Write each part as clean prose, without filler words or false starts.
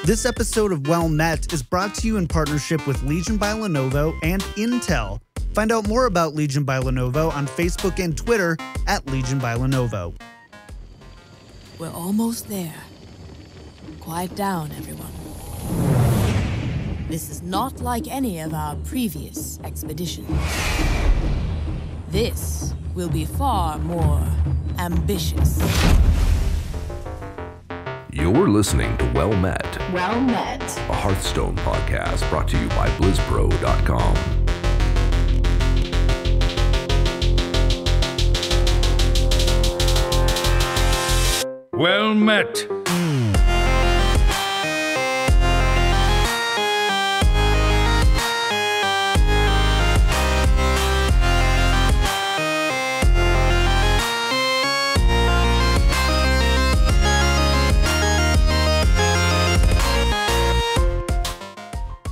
This episode of Well Met is brought to you in partnership with Legion by Lenovo and Intel. Find out more about Legion by Lenovo on Facebook and Twitter at Legion by Lenovo. We're almost there. Quiet down, everyone. This is not like any of our previous expeditions. This will be far more ambitious. You're listening to Well Met. Well Met. A Hearthstone podcast brought to you by BlizzPro.com. Well Met.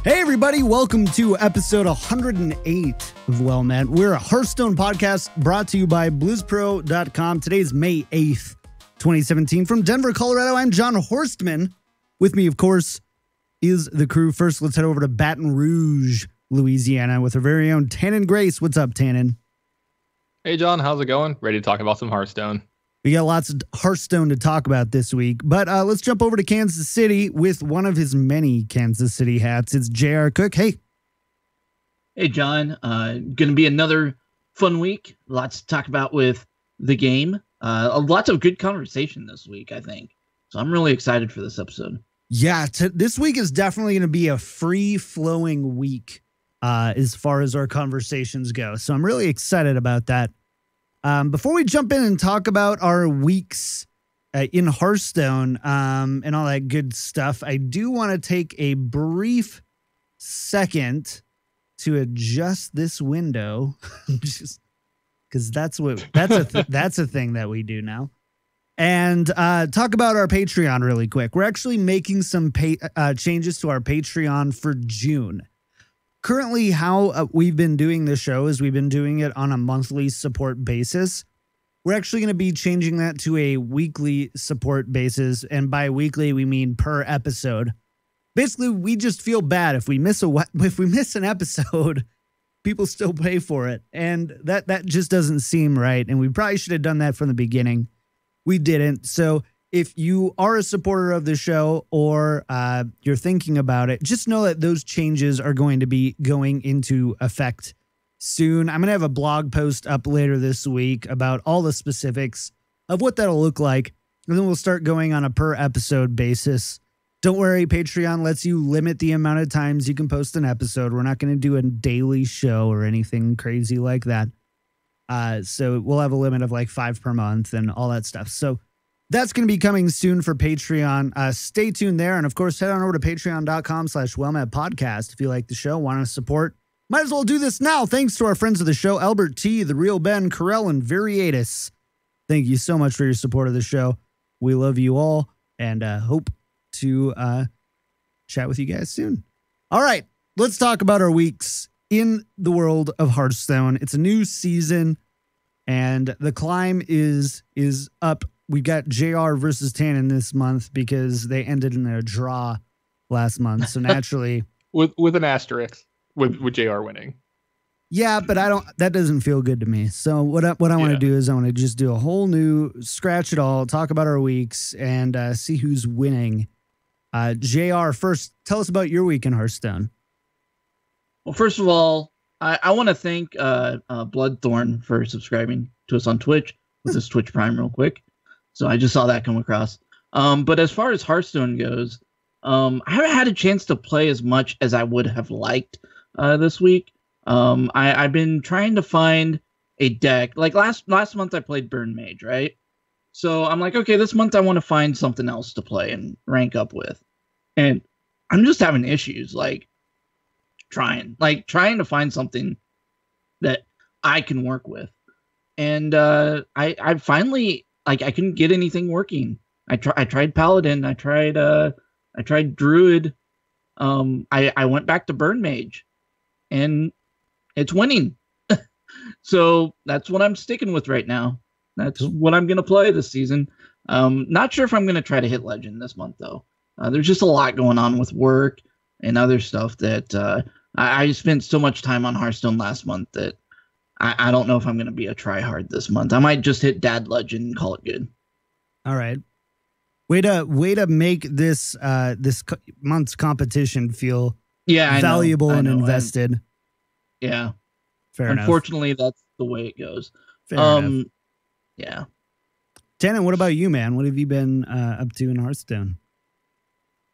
Hey everybody, welcome to episode 108 of Well Met. We're a Hearthstone podcast brought to you by BlizzPro.com. Today's May 8th, 2017. From Denver, Colorado, I'm John Horstman. With me, of course, is the crew. First, let's head over to Baton Rouge, Louisiana, with our very own Tannen Grace. What's up, Tannen? Hey, John. How's it going? Ready to talk about some Hearthstone. We got lots of Hearthstone to talk about this week, but let's jump over to Kansas City with one of his many Kansas City hats. It's J.R. Cook. Hey, John. Going to be another fun week. Lots to talk about with the game. Lots of good conversation this week, I think. So I'm really excited for this episode. Yeah, this week is definitely going to be a free-flowing week as far as our conversations go. So I'm really excited about that. Before we jump in and talk about our weeks in Hearthstone and all that good stuff, I do want to take a brief second to adjust this window, just because that's a thing that we do now, and talk about our Patreon really quick. We're actually making some changes to our Patreon for June. Currently, how we've been doing the show is we've been doing it on a monthly support basis. We're actually going to be changing that to a weekly support basis. And by weekly, we mean per episode. Basically, we just feel bad if we miss an episode, people still pay for it. And that just doesn't seem right. And we probably should have done that from the beginning. We didn't. So if you are a supporter of the show or you're thinking about it, just know that those changes are going to be going into effect soon. I'm going to have a blog post up later this week about all the specifics of what that'll look like. And then we'll start going on a per episode basis. Don't worry, Patreon lets you limit the amount of times you can post an episode. We're not going to do a daily show or anything crazy like that. So we'll have a limit of like 5 per month and all that stuff. So that's going to be coming soon for Patreon. Stay tuned there. And of course, head on over to patreon.com/wellmetpodcast if you like the show, want to support. Might as well do this now. Thanks to our friends of the show, Albert T, TheRealBen, Correl, and Viriatus. Thank you so much for your support of the show. We love you all and hope to chat with you guys soon. All right, let's talk about our weeks in the world of Hearthstone. It's a new season and the climb is up. We got JR versus Tannen this month because they ended in a draw last month. So naturally, with an asterisk with JR winning. Yeah, but that doesn't feel good to me. So what I want to do is I want to just do a whole new scratch it all, talk about our weeks and see who's winning. JR, first, tell us about your week in Hearthstone. Well, first of all, I want to thank Bloodthorn for subscribing to us on Twitch with his Twitch Prime real quick. So I just saw that come across. But as far as Hearthstone goes, I haven't had a chance to play as much as I would have liked this week. I've been trying to find a deck. Like last month I played Burn Mage, right? So I'm like, okay, this month I want to find something else to play and rank up with. And I'm just having issues, trying to find something that I can work with. And I finally, I couldn't get anything working. I tried Paladin, I tried Druid. I went back to Burn Mage, and it's winning. So that's what I'm sticking with right now. That's what I'm gonna play this season. Not sure if I'm gonna try to hit Legend this month though. There's just a lot going on with work and other stuff that I spent so much time on Hearthstone last month that I don't know if I'm going to be a tryhard this month. I might just hit Dad Legend and call it good. All right. Way to make this month's competition feel valuable and invested. Yeah. Fair enough. Unfortunately, that's the way it goes. Fair enough. Yeah. Tannen, what about you, man? What have you been up to in Hearthstone?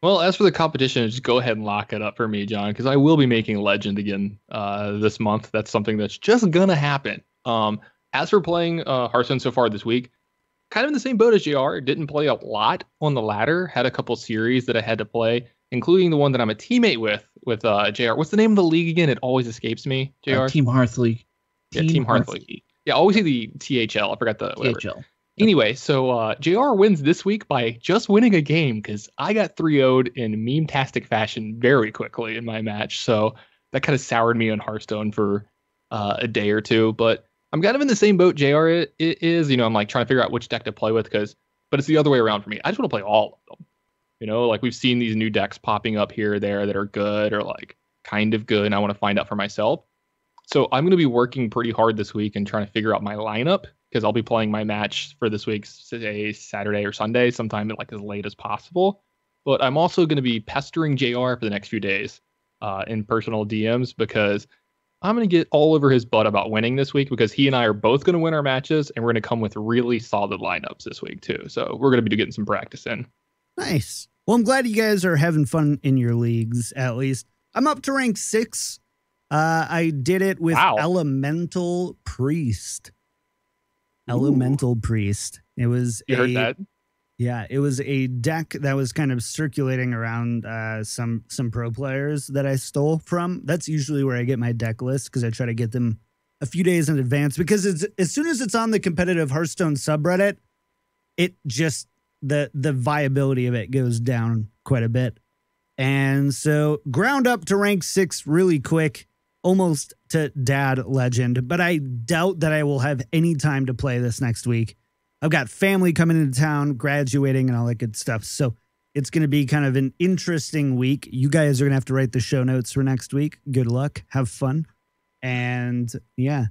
Well, as for the competition, just go ahead and lock it up for me, John, because I will be making Legend again this month. That's something that's just gonna happen. As for playing Hearthstone so far this week, kind of in the same boat as JR. Didn't play a lot on the ladder. Had a couple series that I had to play, including the one that I'm a teammate with JR. What's the name of the league again? It always escapes me. JR. Team Hearth League. Team Hearth League. Yeah, always see the THL. I forgot the whatever. THL. Anyway, so JR wins this week by just winning a game because I got 3-0'd in meme-tastic fashion very quickly in my match. So that kind of soured me on Hearthstone for a day or two. But I'm kind of in the same boat JR is. I'm like trying to figure out which deck to play with but it's the other way around for me. I just want to play all of them. Like we've seen these new decks popping up here or there that are good or like kind of good, and I want to find out for myself. So I'm going to be working pretty hard this week and trying to figure out my lineup, because I'll be playing my match for this week, say Saturday or Sunday, sometime like as late as possible. But I'm also going to be pestering JR for the next few days in personal DMs, because I'm going to get all over his butt about winning this week, because he and I are both going to win our matches, and we're going to come with really solid lineups this week too. So we're going to be getting some practice in. Nice. Well, I'm glad you guys are having fun in your leagues, at least. I'm up to rank 6. I did it with Elemental Priest. Elemental Priest. It was heard that? Yeah, it was a deck that was kind of circulating around some pro players that I stole from. That's usually where I get my deck list, because I try to get them a few days in advance, because as soon as it's on the competitive Hearthstone subreddit, it just the viability of it goes down quite a bit. And so ground up to rank 6 really quick, almost to Dad Legend, but I doubt that I will have any time to play this next week. I've got family coming into town, graduating, and all that good stuff. So it's going to be kind of an interesting week. You guys are going to have to write the show notes for next week. Good luck. Have fun. And yeah,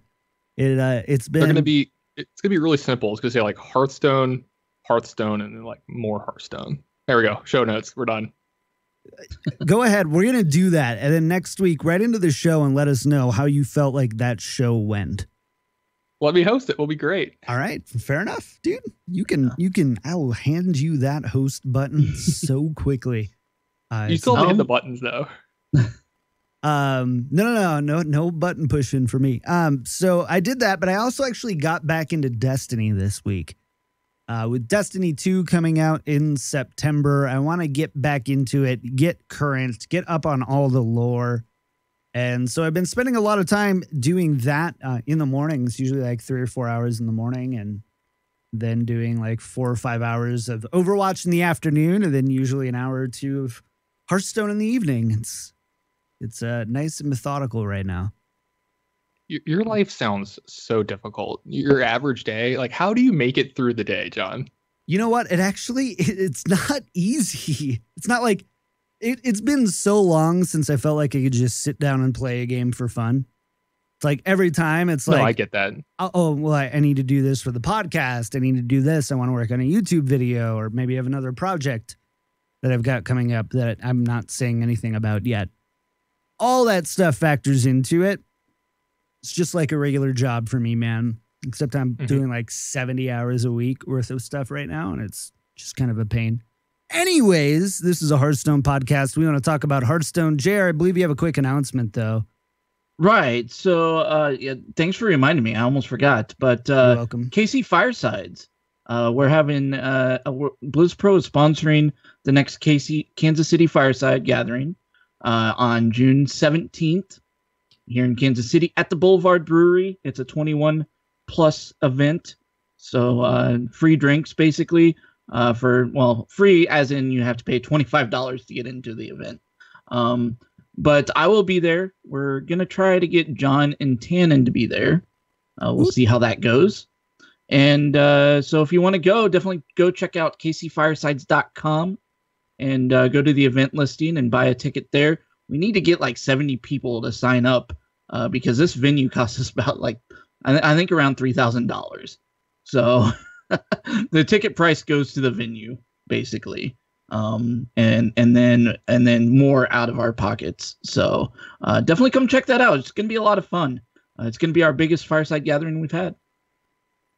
it's been... It's going to be really simple. It's going to say like Hearthstone, and then like more Hearthstone. There we go. Show notes. We're done. Go ahead. We're going to do that. And then next week, right into the show, and let us know how you felt like that show went. Let me host it. We'll be great. All right. Fair enough, dude. You can, I will hand you that host button so quickly. You still have to hit the buttons though. No button pushing for me. So I did that, but I also actually got back into Destiny this week. With Destiny 2 coming out in September, I want to get back into it, get current, get up on all the lore. And so I've been spending a lot of time doing that in the mornings, usually like 3 or 4 hours in the morning, and then doing like 4 or 5 hours of Overwatch in the afternoon, and then usually an hour or two of Hearthstone in the evening. It's nice and methodical right now. Your life sounds so difficult. Your average day, like how do you make it through the day, John? You know what? It's not easy. It's not like it's been so long since I felt like I could just sit down and play a game for fun. It's like every time it's like, no, I get that. Oh, well, I need to do this for the podcast. I need to do this. I want to work on a YouTube video, or maybe I have another project that I've got coming up that I'm not saying anything about yet. All that stuff factors into it. It's just like a regular job for me, man, except I'm doing like 70 hours a week worth of stuff right now, and it's just kind of a pain. Anyways, this is a Hearthstone podcast. We want to talk about Hearthstone. JR, I believe you have a quick announcement, though. Right. So, yeah, thanks for reminding me. I almost forgot. But You're welcome. KC Firesides. We're having Blizz Pro is sponsoring the next Kansas City Fireside Gathering on June 17th. Here in Kansas City at the Boulevard Brewery. It's a 21 plus event. So free drinks basically free as in you have to pay $25 to get into the event. But I will be there. We're going to try to get John and Tannen to be there. We'll see how that goes. And so if you want to go, definitely go check out kcfiresides.com. and go to the event listing and buy a ticket there. We need to get like 70 people to sign up because this venue costs us about like I think around $3,000. So the ticket price goes to the venue basically, and then more out of our pockets. So definitely come check that out. It's going to be a lot of fun. It's going to be our biggest fireside gathering we've had.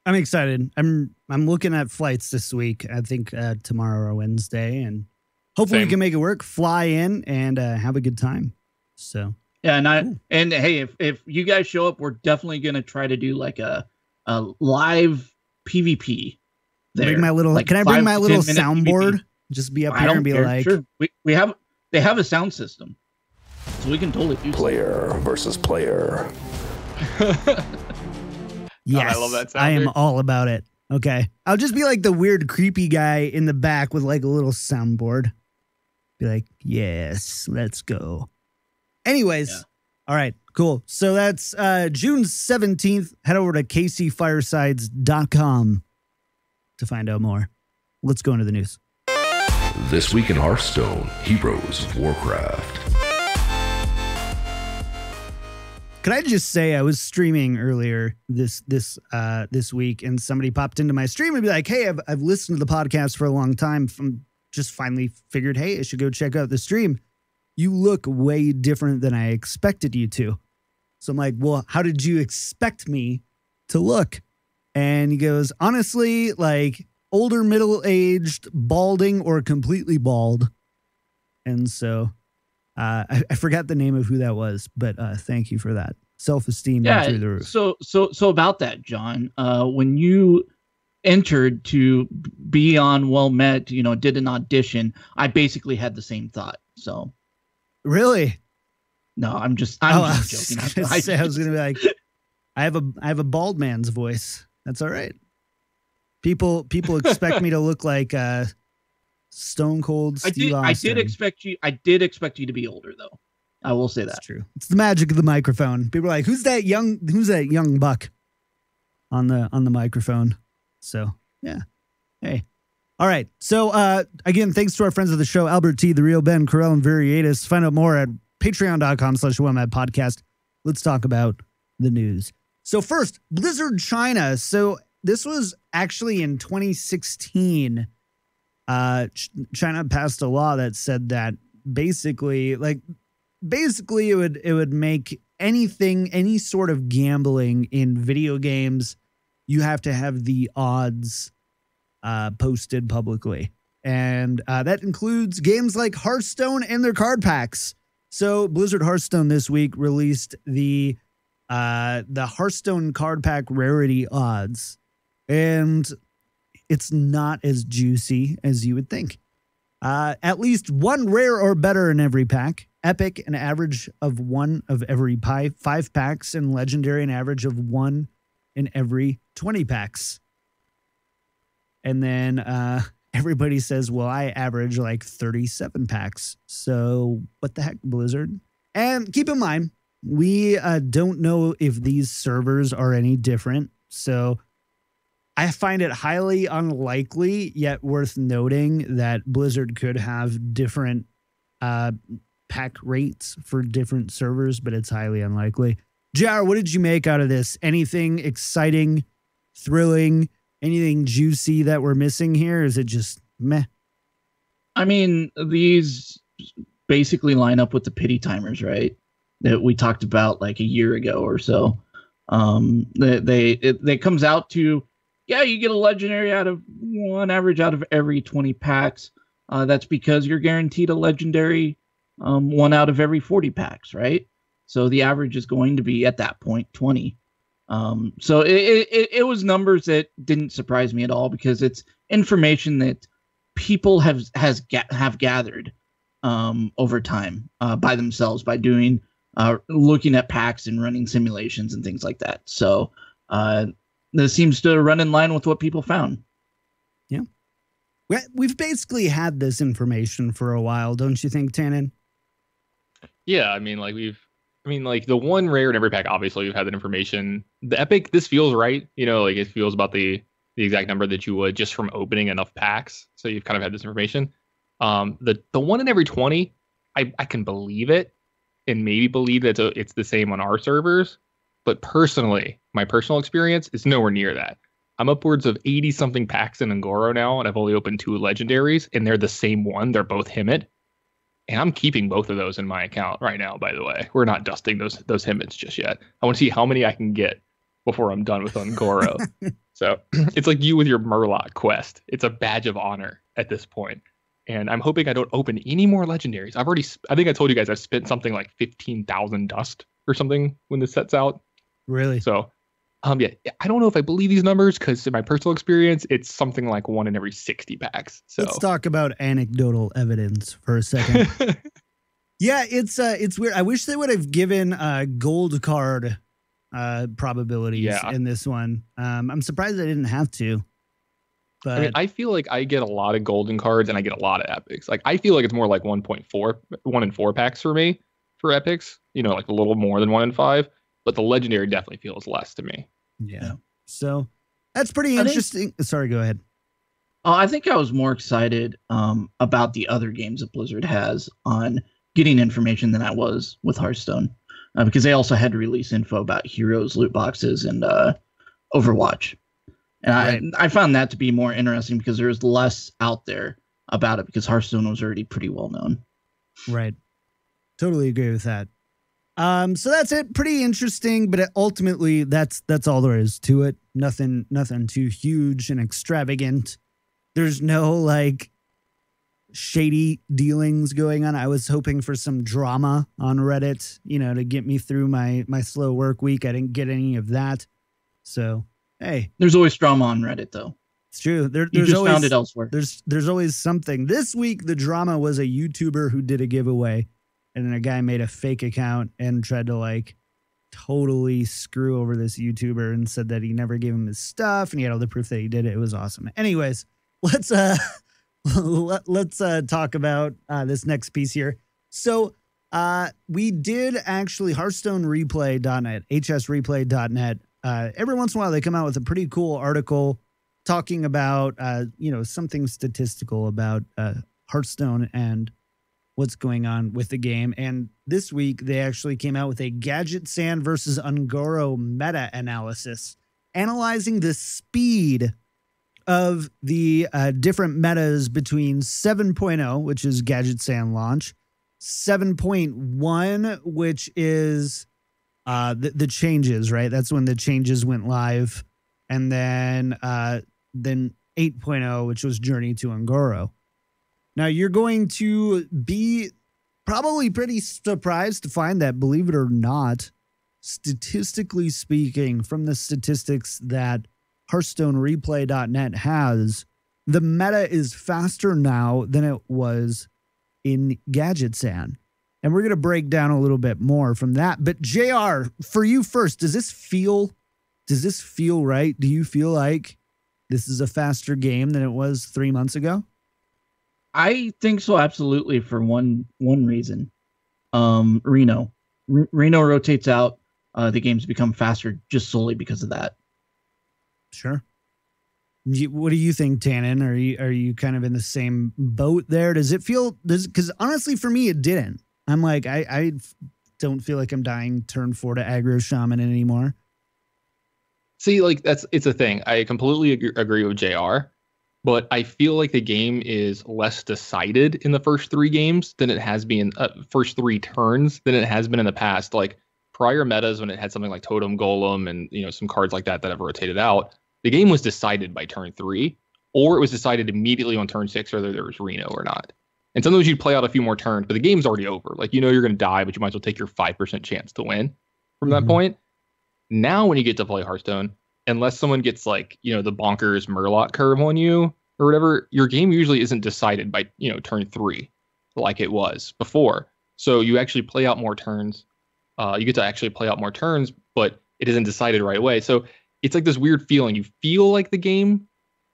I'm excited. I'm looking at flights this week. I think tomorrow or Wednesday, and hopefully we can make it work. Fly in and have a good time. So yeah, and hey, if you guys show up, we're definitely gonna try to do like a live PvP. There. Bring my little. Like can I bring my little soundboard? PvP. Just be up here and be care. like, sure. They have a sound system, so we can totally do Player versus player. yes, I love that sound. I am all about it. Okay, I'll just be like the weird, creepy guy in the back with like a little soundboard. Be like, yes, let's go. Anyways, all right, cool. So that's June 17th. Head over to kcfiresides.com to find out more. Let's go into the news. This week in Hearthstone, Heroes of Warcraft. Could I just say I was streaming earlier this week, and somebody popped into my stream and be like, "Hey, I've listened to the podcast for a long time. Just finally figured, hey, I should go check out the stream. You look way different than I expected you to." So I'm like, "Well, how did you expect me to look?" And he goes, "Honestly, like older, middle-aged, balding, or completely bald." And so I forgot the name of who that was, but thank you for that. Self-esteem through the roof. So about that, John, when you entered to be on Well Met, did an audition, I basically had the same thought. So really? No, I'm just joking. I was gonna be like, I have a bald man's voice. That's all right. People expect me to look like Stone Cold Steve Austin. I did expect you to be older, though. I will say that. That's true. It's the magic of the microphone. People are like, who's that young buck on the microphone? So yeah. Hey. All right. So again, thanks to our friends of the show, Albert T, TheRealBen, Correl, and Viriatus. Find out more at patreon.com/OneMadPodcast. Let's talk about the news. So first, Blizzard China. So this was actually in 2016. China passed a law that said that basically it would make any sort of gambling in video games, you have to have the odds posted publicly. And that includes games like Hearthstone and their card packs. So Blizzard Hearthstone this week released the Hearthstone card pack rarity odds. And it's not as juicy as you would think. At least one rare or better in every pack. Epic, an average of one of every 5 packs. And legendary, an average of one in every 20 packs. And then everybody says, well, I average like 37 packs. So what the heck, Blizzard? And keep in mind, we don't know if these servers are any different. So I find it highly unlikely, yet worth noting, that Blizzard could have different pack rates for different servers, but it's highly unlikely. JR, what did you make out of this? Anything exciting, thrilling, anything juicy that we're missing here? Is it just meh? I mean, these basically line up with the pity timers, right? That we talked about like a year ago or so. It comes out to, yeah, you get a legendary out of one average out of every 20 packs. That's because you're guaranteed a legendary one out of every 40 packs, right? So the average is going to be at that point 20. So it was numbers that didn't surprise me at all, because it's information that people have gathered over time by themselves, by doing looking at packs and running simulations and things like that. So this seems to run in line with what people found. Yeah. We've basically had this information for a while, don't you think, Tannen? Yeah, I mean, like the one rare in every pack, obviously you've had that information. The Epic, this feels right. Like it feels about the exact number that you would just from opening enough packs. So you've kind of had this information. The 1 in every 20, I can believe it and maybe believe that it's the same on our servers. But personally, my personal experience is nowhere near that. I'm upwards of 80 something packs in Un'Goro now, and I've only opened 2 legendaries, and they're the same one. They're both Himmet. And I'm keeping both of those in my account right now, by the way. We're not dusting those Himmets just yet. I want to see how many I can get before I'm done with Un'Goro. So it's like you with your Murloc quest. It's a badge of honor at this point. And I'm hoping I don't open any more legendaries. I think I told you guys I've spent something like 15,000 dust or something when this sets out. Really? So, yeah, I don't know if I believe these numbers because in my personal experience, it's something like 1 in every 60 packs. So let's talk about anecdotal evidence for a second. Yeah, it's weird. I wish they would have given gold card probabilities in this one. I'm surprised they didn't have to. But I mean, I feel like I get a lot of golden cards and I get a lot of epics. Like I feel like it's more like 1.4, 1 in 4 packs for me for epics. You know, like a little more than 1 in 5. But the legendary definitely feels less to me. Yeah. So that's pretty interesting. Sorry, go ahead. I think I was more excited about the other games that Blizzard has on getting information than I was with Hearthstone. Because they also had to release info about Heroes, loot boxes, and Overwatch. And I found that to be more interesting because there was less out there about it because Hearthstone was already pretty well known. Right. Totally agree with that. So that's it. Pretty interesting, but ultimately that's all there is to it. Nothing too huge and extravagant. There's no like shady dealings going on. I was hoping for some drama on Reddit, to get me through my slow work week. I didn't get any of that. So, hey, there's always drama on Reddit though. It's true. You just always found it elsewhere. There's always something. This week, the drama was a YouTuber who did a giveaway. And then a guy made a fake account and tried to like totally screw over this YouTuber and said that he never gave him his stuff and he had all the proof that he did it. It was awesome. Anyways, let's talk about this next piece here. So we did actually HearthstoneReplay.net, hsreplay.net. Every once in a while they come out with a pretty cool article talking about something statistical about Hearthstone and what's going on with the game. And this week, they actually came out with a Gadgetzan versus Un'Goro meta-analysis, analyzing the speed of the different metas between 7.0, which is Gadgetzan launch, 7.1, which is the changes, right? That's when the changes went live. And then 8.0, which was Journey to Un'Goro. Now, you're going to be probably pretty surprised to find that, believe it or not, statistically speaking, from the statistics that HearthstoneReplay.net has, the meta is faster now than it was in Gadgetzan. And we're going to break down a little bit more from that. But JR, for you first, does this feel right? Do you feel like this is a faster game than it was 3 months ago? I think so, absolutely, for one reason. Reno rotates out. The games become faster just solely because of that. Sure. What do you think, Tannen? Are you kind of in the same boat there? Does it feel? Because honestly, for me, it didn't. I'm like, I don't feel like I'm dying turn 4 to aggro shaman anymore. See, like it's a thing. I completely agree with JR. But I feel like the game is less decided in the first 3 games than it has been, first 3 turns than it has been in the past. Like prior metas, when it had something like Totem Golem and some cards like that have rotated out, the game was decided by turn 3, or it was decided immediately on turn 6 whether there was Reno or not. And sometimes you'd play out a few more turns, but the game's already over. Like you're going to die, but you might as well take your 5% chance to win from that point. Now, when you get to play Hearthstone, unless someone gets like, the bonkers Murloc curve on you or whatever, your game usually isn't decided by, turn 3 like it was before. So you actually play out more turns. You get to actually play out more turns, but it isn't decided right away. So it's like this weird feeling. You feel like the game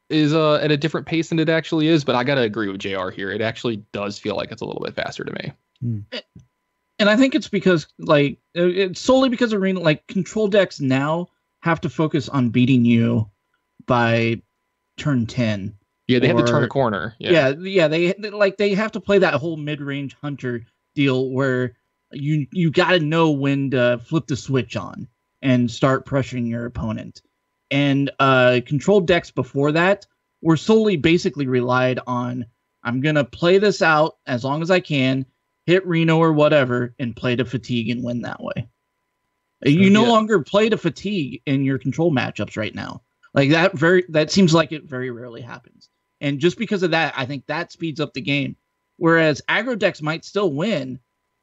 is at a different pace than it actually is, but I got to agree with JR here. It actually does feel like it's a little bit faster to me. And I think it's because, like, it's solely because of Arena, like, control decks now have to focus on beating you by turn 10. Yeah, they have to turn a corner. Yeah, they have to play that whole mid-range hunter deal where you got to know when to flip the switch on and start pressuring your opponent. And control decks before that were solely basically relied on, I'm going to play this out as long as I can, hit Reno or whatever, and play to fatigue and win that way. You no longer play to fatigue in your control matchups right now. Like that seems like it very rarely happens. And just because of that, I think that speeds up the game. Whereas aggro decks might still win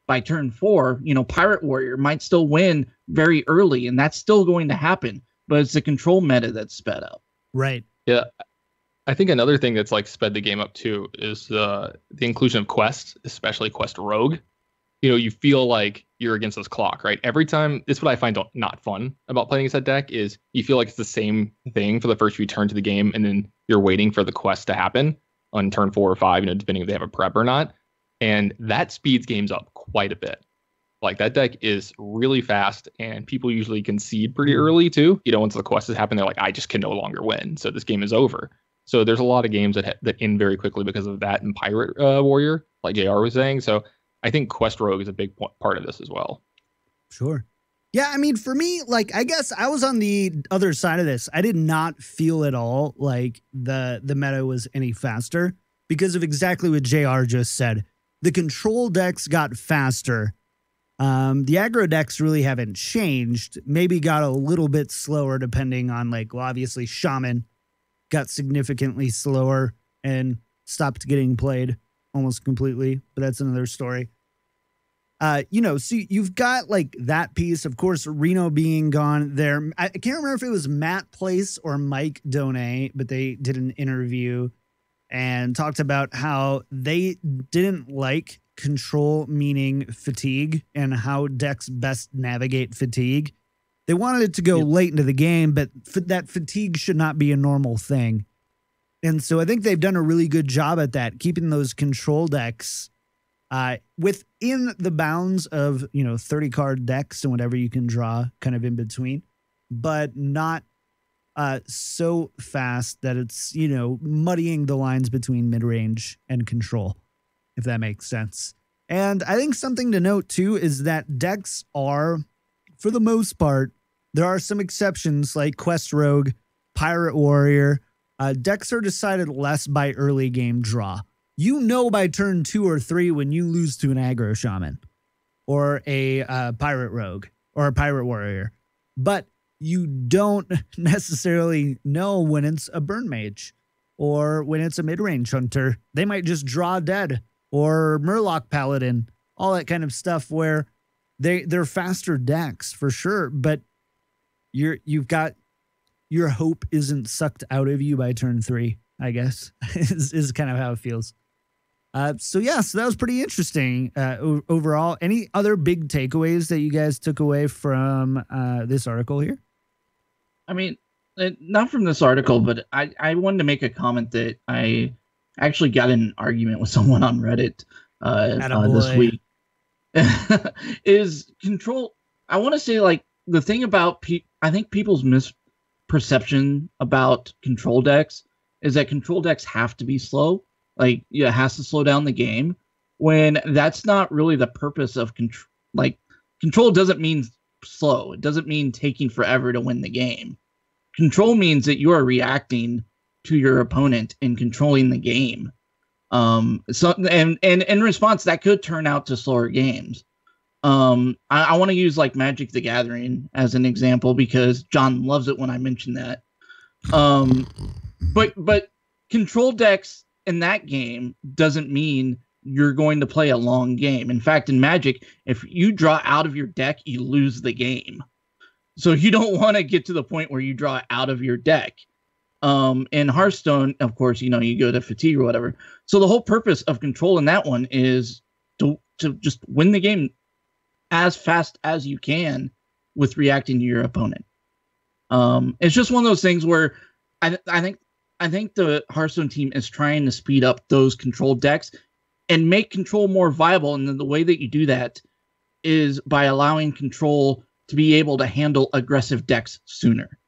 by turn 4. Pirate Warrior might still win very early, and that's still going to happen. But it's the control meta that's sped up. Right. Yeah. I think another thing that's like sped the game up too is the inclusion of quests, especially Quest Rogue. You feel like you're against this clock, right? Every time, it's what I find not fun about playing against that deck is you feel like it's the same thing for the first few turns of the game, and then you're waiting for the quest to happen on turn 4 or 5, depending if they have a prep or not. And that speeds games up quite a bit. Like that deck is really fast, and people usually concede pretty early too. Once the quest has happened, they're like, I just can no longer win, so this game is over. So there's a lot of games that end very quickly because of that, and Pirate Warrior, like JR was saying. So I think Quest Rogue is a big part of this as well. Sure. Yeah, I mean, for me, like, I guess I was on the other side of this. I did not feel at all like the meta was any faster because of exactly what JR just said. The control decks got faster. The aggro decks really haven't changed. Maybe got a little bit slower depending on, obviously Shaman got significantly slower and stopped getting played almost completely, but that's another story. So you've got that piece, of course, Reno being gone there. I can't remember if it was Matt Place or Mike Donay, but they did an interview and talked about how they didn't like control meaning fatigue and how decks best navigate fatigue. They wanted it to go late into the game, but that fatigue should not be a normal thing. And so I think they've done a really good job at that, keeping those control decks within the bounds of, 30 card decks and whatever you can draw kind of in between, but not so fast that it's, muddying the lines between mid-range and control, if that makes sense. And I think something to note too is that decks are, for the most part, there are some exceptions like Quest Rogue, Pirate Warrior. Decks are decided less by early game draw. By turn 2 or 3 when you lose to an aggro shaman or a Pirate Rogue or a Pirate Warrior. But you don't necessarily know when it's a Burn Mage or when it's a mid-range hunter. They might just draw dead or Murloc Paladin, all that kind of stuff where they're faster decks for sure, but you've got your hope isn't sucked out of you by turn 3, I guess, is kind of how it feels. So that was pretty interesting overall. Any other big takeaways that you guys took away from this article here? I mean, not from this article, but I wanted to make a comment that I actually got in an argument with someone on Reddit this week. Is control. I want to say the thing about I think people's misperception about control decks is that control decks have to be slow. It has to slow down the game, when that's not really the purpose of control. Control doesn't mean slow. It doesn't mean taking forever to win the game. Control means that you are reacting to your opponent and controlling the game. And in response, that could turn out to slower games. I want to use Magic the Gathering as an example because John loves it when I mention that. But control decks in that game doesn't mean you're going to play a long game. In fact, in Magic, if you draw out of your deck, you lose the game. So you don't want to get to the point where you draw out of your deck. In Hearthstone, of course, you go to fatigue or whatever. So the whole purpose of control in that one is to just win the game as fast as you can with reacting to your opponent. It's just one of those things where I think the Hearthstone team is trying to speed up those control decks and make control more viable. And then the way that you do that is by allowing control to be able to handle aggressive decks sooner.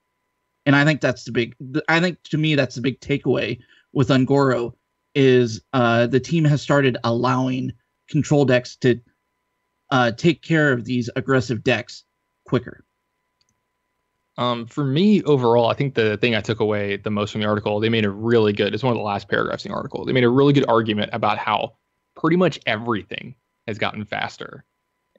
And I think to me, that's the big takeaway with Un'Goro is the team has started allowing control decks to take care of these aggressive decks quicker. For me, overall, I think the thing I took away the most from the article, they made a really good, it's one of the last paragraphs in the article. They made a really good argument about how pretty much everything has gotten faster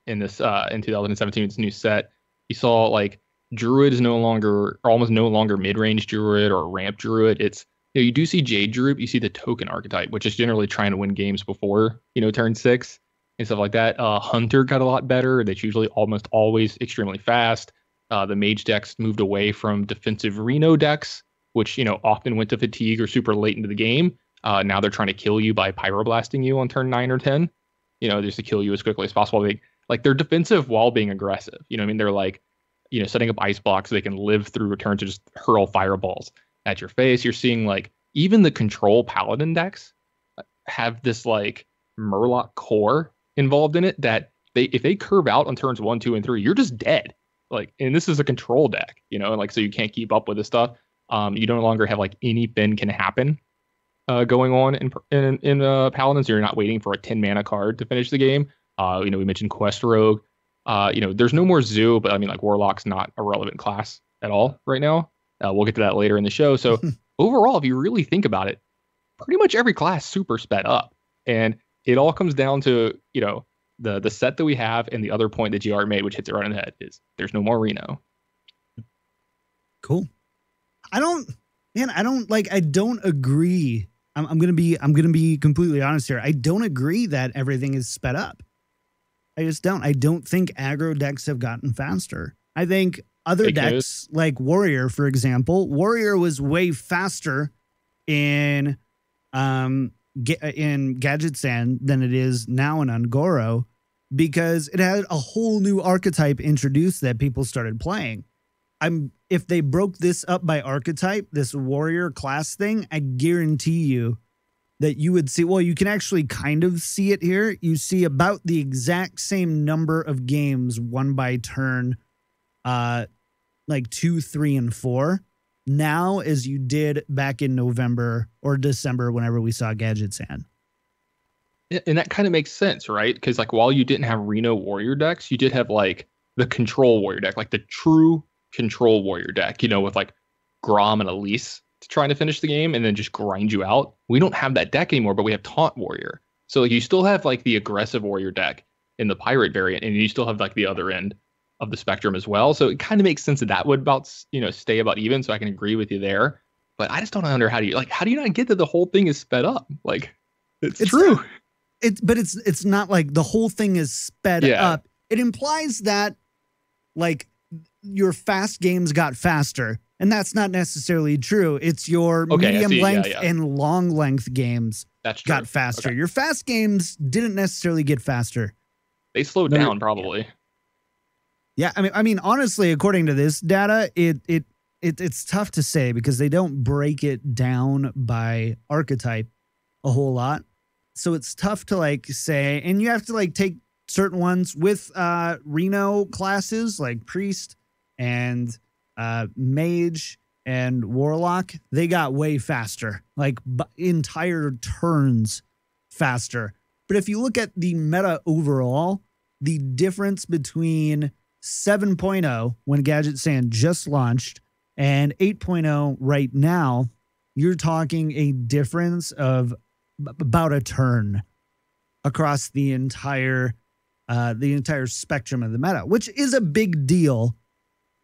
in this, in 2017's new set. You saw like Druid is no longer, or almost no longer mid-range Druid or ramp Druid. It's, you do see Jade Druid, you see the token archetype, which is generally trying to win games before, turn 6 and stuff like that. Hunter got a lot better. That's usually almost always extremely fast. The mage decks moved away from defensive Reno decks, which, often went to fatigue or super late into the game. Now they're trying to kill you by pyroblasting you on turn 9 or 10, just to kill you as quickly as possible. They're defensive while being aggressive. They're like, setting up ice blocks so they can live through returns to just hurl fireballs at your face. You're seeing like even the control paladin decks have this like Murloc core involved in it that if they curve out on turns 1, 2, and 3, you're just dead. And this is a control deck, so you can't keep up with this stuff. You no longer have like anything can happen going on in Paladins. You're not waiting for a 10 mana card to finish the game. We mentioned Quest Rogue. There's no more Zoo, but like Warlock's not a relevant class at all right now. We'll get to that later in the show. So overall, if you really think about it, pretty much every class super sped up, and it all comes down to the set that we have, and the other point that GR made, which hits it right on the head, is there's no more Reno. Cool. I don't agree. I'm gonna be completely honest here. I don't agree that everything is sped up. I just don't. I don't think aggro decks have gotten faster. I think other decks like Warrior, for example, Warrior was way faster in Gadgetzan than it is now in Un'Goro, because it had a whole new archetype introduced that people started playing. If they broke this up by archetype, this warrior class thing, I guarantee you that you would see, well, you can actually kind of see it here. You see about the exact same number of games won by turn like 2, 3, and 4 now as you did back in November or December whenever we saw Gadgetzan. And that kind of makes sense, right? Because like while you didn't have Reno warrior decks, you did have like the control warrior deck, like the true control warrior deck, with like Grom and Elise trying to finish the game and then just grind you out. We don't have that deck anymore, but we have Taunt Warrior. So like you still have like the aggressive warrior deck in the pirate variant, and you still have like the other end of the spectrum as well. So it kind of makes sense that would stay about even. So I can agree with you there. But I just don't know how do you not get that the whole thing is sped up? Like it's true. It's not like the whole thing is sped up. It implies that like your fast games got faster, and that's not necessarily true. It's your medium length and long length games got faster. Okay. Your fast games didn't necessarily get faster. They slowed down probably. Yeah, I mean, honestly, according to this data, it's tough to say because they don't break it down by archetype a whole lot. So it's tough to like say, and you have to like take certain ones with Reno classes like Priest and Mage and Warlock. They got way faster, like entire turns faster. But if you look at the meta overall, the difference between 7.0 when Gadgetzan just launched and 8.0 right now, you're talking a difference of about a turn across the entire spectrum of the meta, which is a big deal.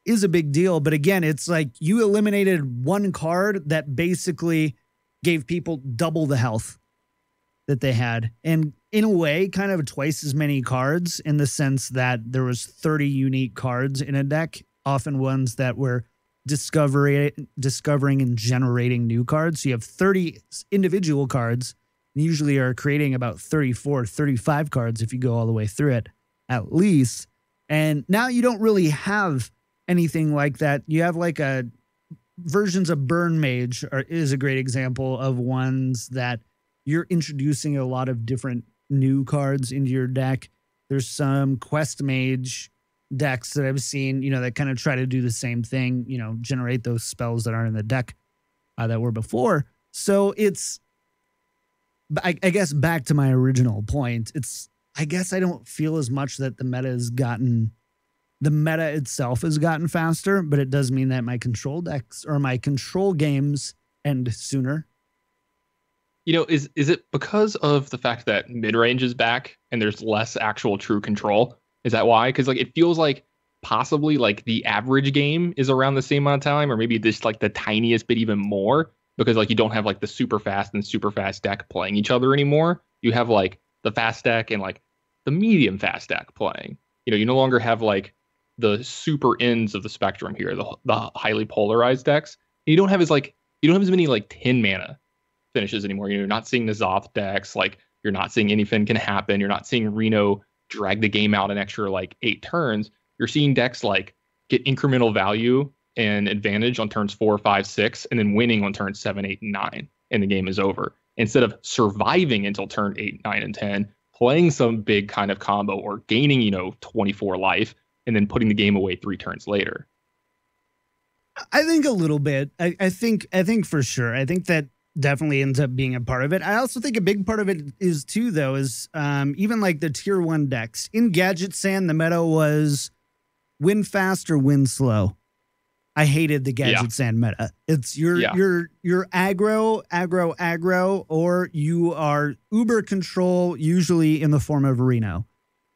But again, it's like you eliminated one card that basically gave people double the health that they had, and in a way kind of twice as many cards, in the sense that there was 30 unique cards in a deck, often ones that were discovering and generating new cards. So you have 30 individual cards, and usually are creating about 34, 35 cards if you go all the way through it, at least. And now you don't really have anything like that. You have like versions of Burn Mage is a great example of ones that you're introducing a lot of different new cards into your deck. There's some Quest Mage decks that I've seen, that kind of try to do the same thing, generate those spells that aren't in the deck that were before. So I guess back to my original point, I guess I don't feel as much that the meta itself has gotten faster, but it does mean that my control decks or my control games end sooner. Is it because of the fact that mid-range is back and there's less actual true control? Is that why? Because it feels like possibly the average game is around the same amount of time, or maybe just the tiniest bit even more, because you don't have the super fast and super fast deck playing each other anymore. You have the fast deck and the medium fast deck playing. You no longer have the super ends of the spectrum here, the highly polarized decks. And you don't have as many 10 mana finishes anymore. You're not seeing the Zoth decks. You're not seeing anything can happen. You're not seeing Reno drag the game out an extra 8 turns. You're seeing decks get incremental value and advantage on turns 4, 5, 6, and then winning on turns 7, 8, and 9, and the game is over. Instead of surviving until turn 8, 9, and 10, playing some big kind of combo or gaining 24 life, and then putting the game away 3 turns later. I think a little bit. I think for sure. I think that definitely ends up being a part of it. I also think a big part of it is too, though, is even the tier 1 decks. In Gadgetzan, the meta was win fast or win slow. I hated the Gadgetzan meta. It's you're aggro, or you are uber control, usually in the form of Reno.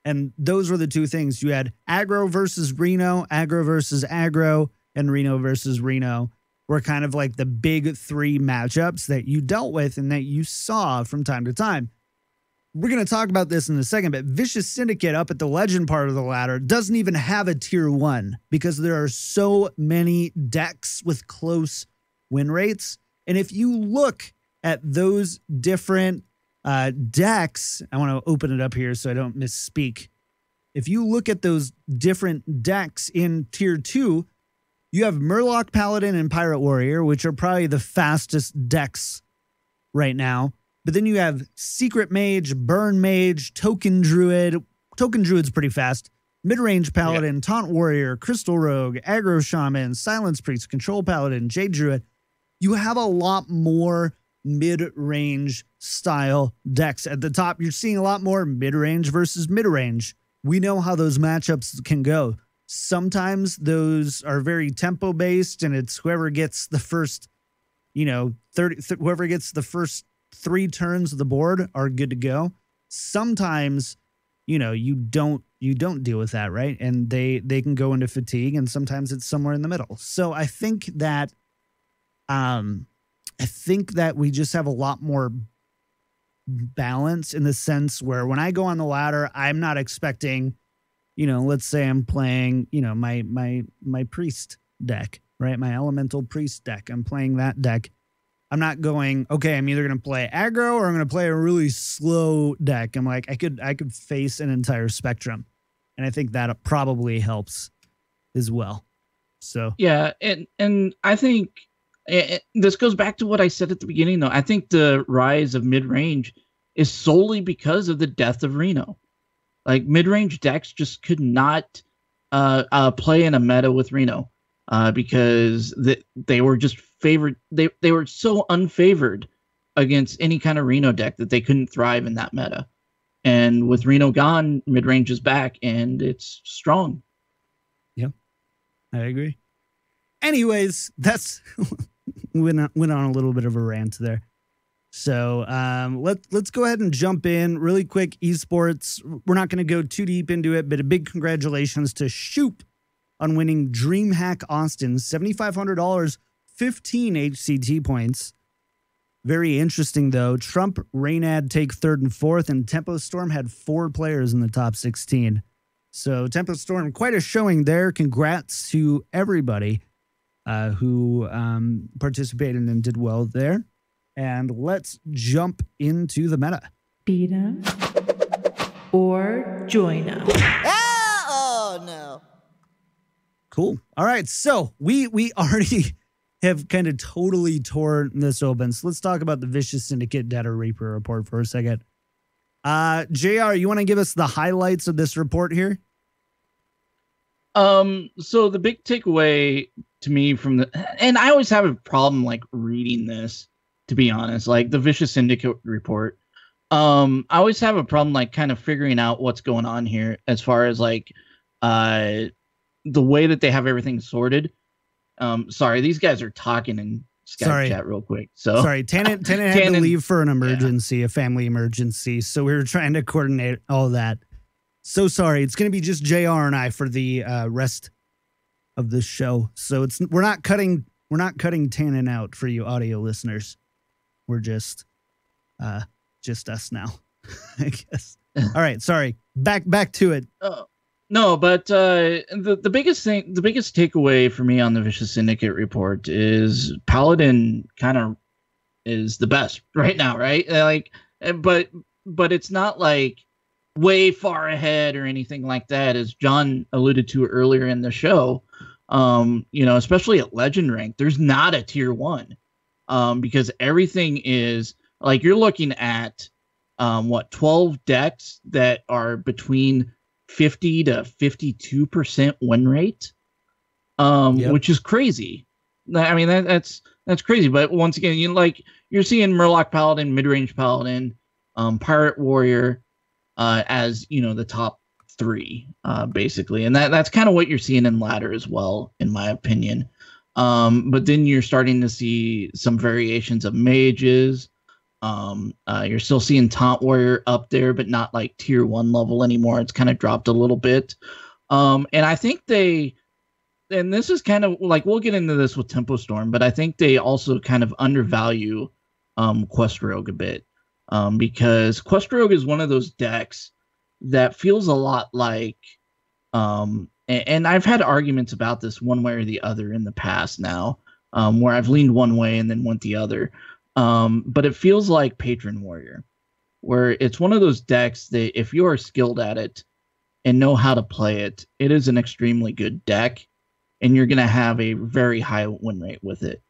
And those were the two things. You had aggro versus Reno, aggro versus aggro, and Reno versus Reno were kind of the big 3 matchups that you dealt with and that you saw from time to time. We're going to talk about this in a second, but Vicious Syndicate up at the legend part of the ladder doesn't even have a tier 1 because there are so many decks with close win rates. And if you look at those different decks, I want to open it up here so I don't misspeak. If you look at those different decks in tier 2, you have Murloc Paladin and Pirate Warrior, which are probably the fastest decks right now. But then you have Secret Mage, Burn Mage, Token Druid. Token Druid's pretty fast. Mid-range Paladin, Taunt Warrior, Crystal Rogue, Aggro Shaman, Silence Priest, Control Paladin, Jade Druid. You have a lot more mid-range style decks. At the top, you're seeing a lot more mid-range versus mid-range. We know how those matchups can go. Sometimes those are very tempo-based, and it's whoever gets the first, whoever gets the first 3 turns of the board are good to go. Sometimes, you don't deal with that, right? And they can go into fatigue, and sometimes it's somewhere in the middle. So I think that we just have a lot more balance in the sense where when I go on the ladder, I'm not expecting, let's say I'm playing, my priest deck, right? My elemental priest deck. I'm playing that deck. I'm not going, okay, I'm either going to play aggro or I'm going to play a really slow deck. I'm I could face an entire spectrum. And I think that probably helps as well. So, yeah. And I think this goes back to what I said at the beginning, though. I think the rise of mid-range is solely because of the death of Reno. Mid-range decks just could not play in a meta with Reno because they were just favored. They were so unfavored against any kind of Reno deck that they couldn't thrive in that meta. And with Reno gone, mid-range is back and it's strong. Yeah, I agree. Anyways, that's went on a little bit of a rant there. So let's go ahead and jump in really quick. Esports, we're not going to go too deep into it, but a big congratulations to Shoop on winning Dreamhack Austin, $7,500, 15 HCT points. Very interesting, though. Trump, Reynad take 3rd and 4th, and Tempo Storm had 4 players in the top 16. So Tempo Storm, quite a showing there. Congrats to everybody who participated and did well there. And let's jump into the meta. Beat 'em or join 'em. Oh, no. Cool. All right. So we already have kind of totally torn this open. So let's talk about the Vicious Syndicate Data Reaper report for a second. JR, you want to give us the highlights of this report here? So the big takeaway to me from and I always have a problem reading this, to be honest. Like the Vicious Syndicate report. I always have a problem like kind of figuring out what's going on here as far as like the way that they have everything sorted. Sorry, these guys are talking in Skype chat real quick. So sorry, Tannen had to leave for an emergency, a family emergency. So we were trying to coordinate all that. So sorry, it's going to be just JR and I for the rest of the show. So we're not cutting Tannen out for you audio listeners. We're just us now, I guess. All right, sorry. Back to it. No, but the biggest takeaway for me on the Vicious Syndicate report is Paladin kind of is the best right now, right? Like, but it's not like way far ahead or anything like that, as John alluded to earlier in the show. Especially at Legend rank, there's not a tier 1, because everything is like you're looking at 12 decks that are between 50 to 52% win rate, which is crazy. I mean, that's crazy. But once again, you're seeing Murloc Paladin, Midrange Paladin, Pirate Warrior, as the top 3, basically, and that's kind of what you're seeing in ladder as well, in my opinion. But then you're starting to see some variations of mages. You're still seeing Taunt Warrior up there, but not like tier 1 level anymore. It's kind of dropped a little bit. And I think and this is kind of like, we'll get into this with Tempo Storm, but I think they also kind of undervalue Quest Rogue a bit. Because Quest Rogue is one of those decks that feels a lot like, and I've had arguments about this one way or the other in the past now, where I've leaned one way and then went the other. But it feels like Patron Warrior, where it's one of those decks that if you are skilled at it and know how to play it, it is an extremely good deck, and you're going to have a very high win rate with it.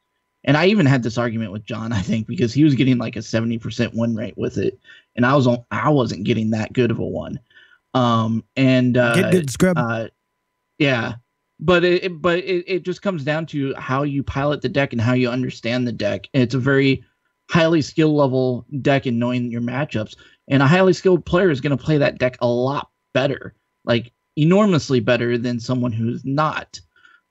And I even had this argument with John, I think, because he was getting like a 70% win rate with it, and I wasn't getting that good of a one. Get good, scrub. Yeah. But it just comes down to how you pilot the deck and how you understand the deck. And it's a very highly skill level deck in knowing your matchups. And a highly skilled player is going to play that deck a lot better, like enormously better than someone who's not.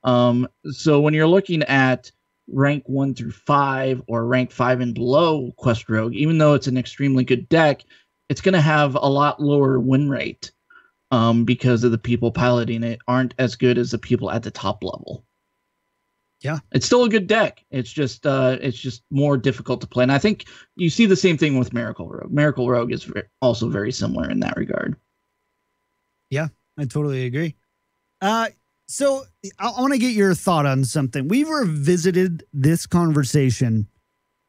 So when you're looking at rank 1 through 5 or rank 5 and below Quest Rogue, even though it's an extremely good deck, it's going to have a lot lower win rate. Because of the people piloting it aren't as good as the people at the top level. Yeah, it's still a good deck. It's just more difficult to play. And I think you see the same thing with Miracle Rogue. Miracle Rogue is also very similar in that regard. Yeah, I totally agree. So I want to get your thought on something. We've revisited this conversation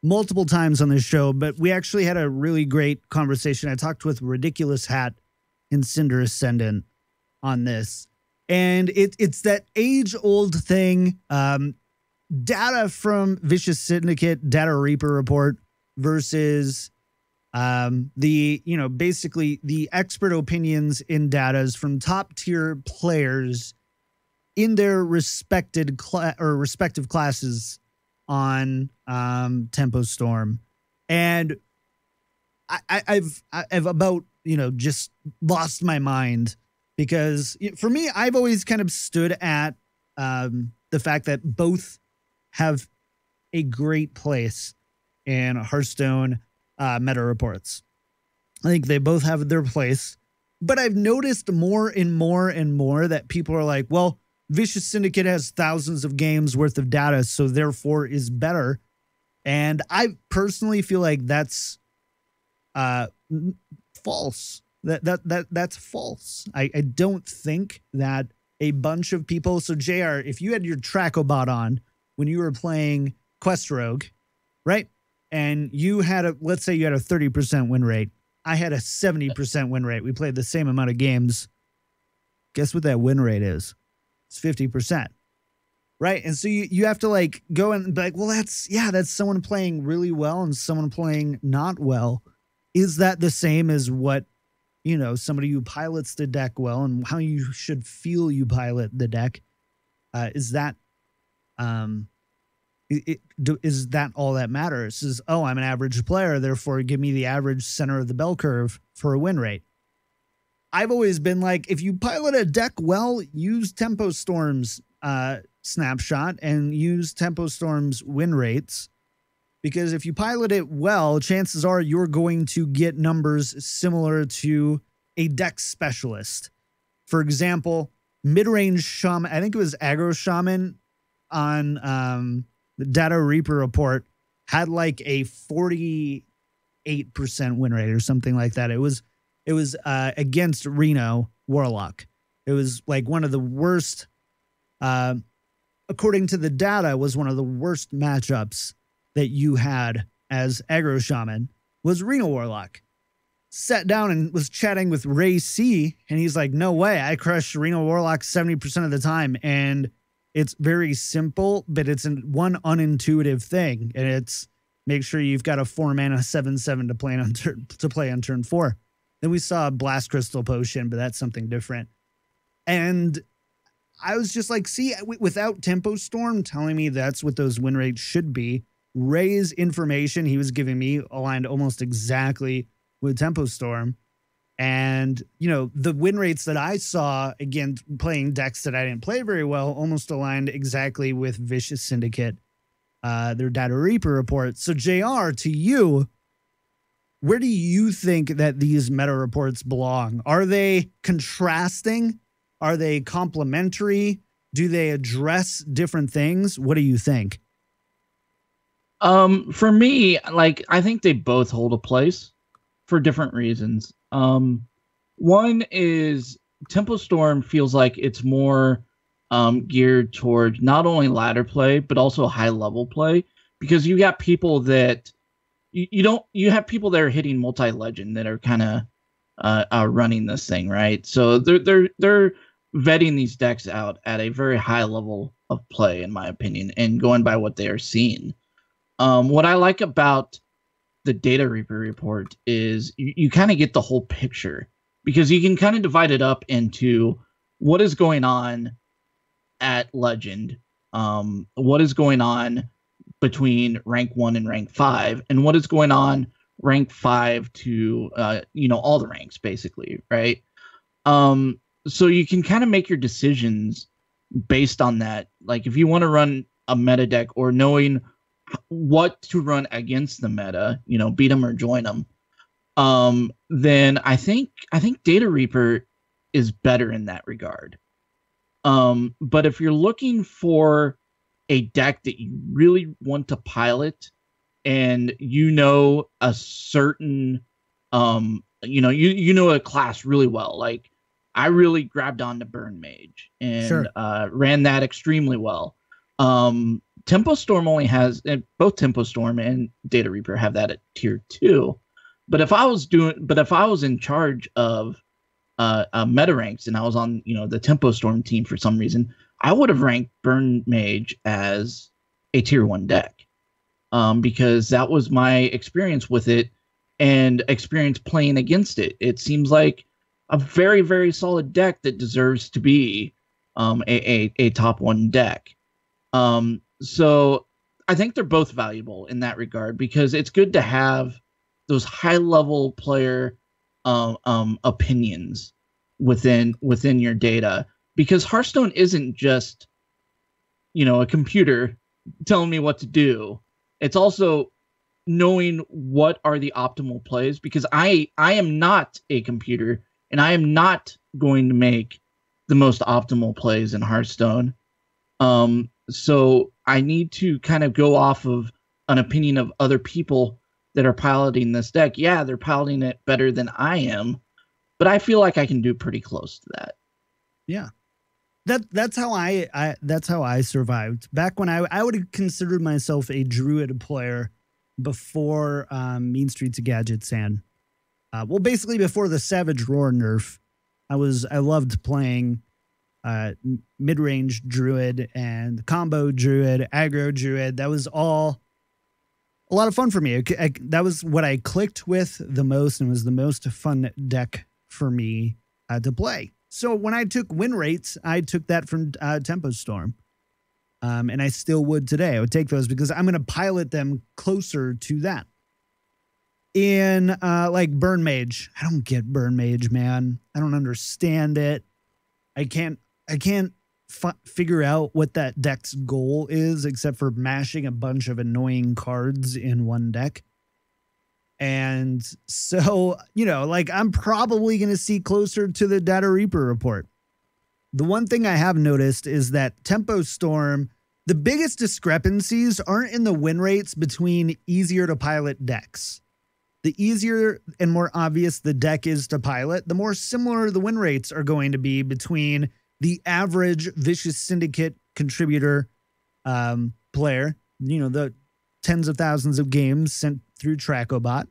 multiple times on this show, but we actually had a really great conversation. I talked with Ridiculous Hat and Cinder Ascendant on this, and it's that age-old thing, data from Vicious Syndicate Data Reaper report versus basically the expert opinions in datas from top tier players in their respective classes on Tempo Storm. And I've about just lost my mind, because for me, I've always kind of stood at the fact that both have a great place in Hearthstone meta reports. I think they both have their place, but I've noticed more and more and more that people are like, well, Vicious Syndicate has thousands of games worth of data, so therefore is better. And I personally feel like that's false. That's false. I don't think that a bunch of people. So JR, if you had your Tracobot on when you were playing Quest Rogue, right? And you had let's say you had a 30% win rate. I had a 70% win rate. We played the same amount of games. Guess what that win rate is? It's 50%. Right. And so you have to like go and be like, well, that's someone playing really well and someone playing not well. Is that the same as what, somebody who pilots the deck well and how you should feel you pilot the deck? Is that Is that all that matters? Is, oh, I'm an average player, therefore give me the average center of the bell curve for a win rate. I've always been like, if you pilot a deck well, use Tempo Storm's snapshot and use Tempo Storm's win rates. Because if you pilot it well, chances are you're going to get numbers similar to a deck specialist. For example, mid-range shaman, I think it was aggro shaman on the Data Reaper report had like a 48% win rate or something like that. It was against Reno Warlock. It was like one of the worst, according to the data, was one of the worst matchups that you had as aggro shaman was Reno Warlock. Sat down and was chatting with Ray C, and he's like, no way, I crush Reno Warlock 70% of the time. And it's very simple, but it's one unintuitive thing. And it's make sure you've got a 4-mana 7/7 to play on turn 4. Then we saw a Blast Crystal Potion, but that's something different. And I was just like, see, without Tempo Storm telling me that's what those win rates should be, Ray's information he was giving me aligned almost exactly with Tempo Storm. And, you know, the win rates that I saw, again, playing decks that I didn't play very well, almost aligned exactly with Vicious Syndicate, their Data Reaper report. So, JR, to you, where do you think that these meta reports belong? Are they contrasting? Are they complementary? Do they address different things? What do you think? For me, like, I think they both hold a place for different reasons. One is Tempo Storm feels like it's more geared towards not only ladder play, but also high level play, because you got people that you have people that are hitting multi-legend that are kind of running this thing, right? So they're vetting these decks out at a very high level of play, in my opinion, and going by what they are seeing. What I like about the Data Reaper report is you kind of get the whole picture, because you can kind of divide it up into what is going on at Legend, what is going on between rank 1 and rank 5, and what is going on rank 5 to all the ranks, basically, right? So you can kind of make your decisions based on that. Like, if you want to run a meta deck, or knowing what to run against the meta, beat them or join them, then I think Data Reaper is better in that regard. But if you're looking for a deck that you really want to pilot, and a certain a class really well, like I really grabbed on to Burn Mage and Sure. Ran that extremely well. Tempo Storm only has, both Tempo Storm and Data Reaper have that at tier 2. But if I was in charge of meta ranks, and I was on the Tempo Storm team for some reason, I would have ranked Burn Mage as a tier 1 deck, because that was my experience with it and experience playing against it. It seems like a very, very solid deck that deserves to be a top 1 deck. So I think they're both valuable in that regard, because it's good to have those high level player opinions within your data, because Hearthstone isn't just a computer telling me what to do. It's also knowing what are the optimal plays, because I am not a computer, and I am not going to make the most optimal plays in Hearthstone. So I need to kind of go off of an opinion of other people that are piloting this deck. Yeah, they're piloting it better than I am, but I feel like I can do pretty close to that. Yeah. That's how I survived. Back when I would have considered myself a Druid player before Mean Streets of Gadgetzan. Well, basically before the Savage Roar nerf. I loved playing mid-range Druid and combo Druid, aggro Druid. That was all a lot of fun for me. That was what I clicked with the most, and was the most fun deck for me to play. So when I took win rates, I took that from Tempo Storm. And I still would today. I would take those because I'm going to pilot them closer to that. In like Burn Mage, I don't get Burn Mage, man. I don't understand it. I can't figure out what that deck's goal is except for mashing a bunch of annoying cards in one deck. And so, you know, like I'm probably going to see closer to the Data Reaper report. The one thing I have noticed is that Tempo Storm, the biggest discrepancies aren't in the win rates between easier to pilot decks. The easier and more obvious the deck is to pilot, the more similar the win rates are going to be between the average Vicious Syndicate contributor player, you know, the tens of thousands of games sent through Tracobot,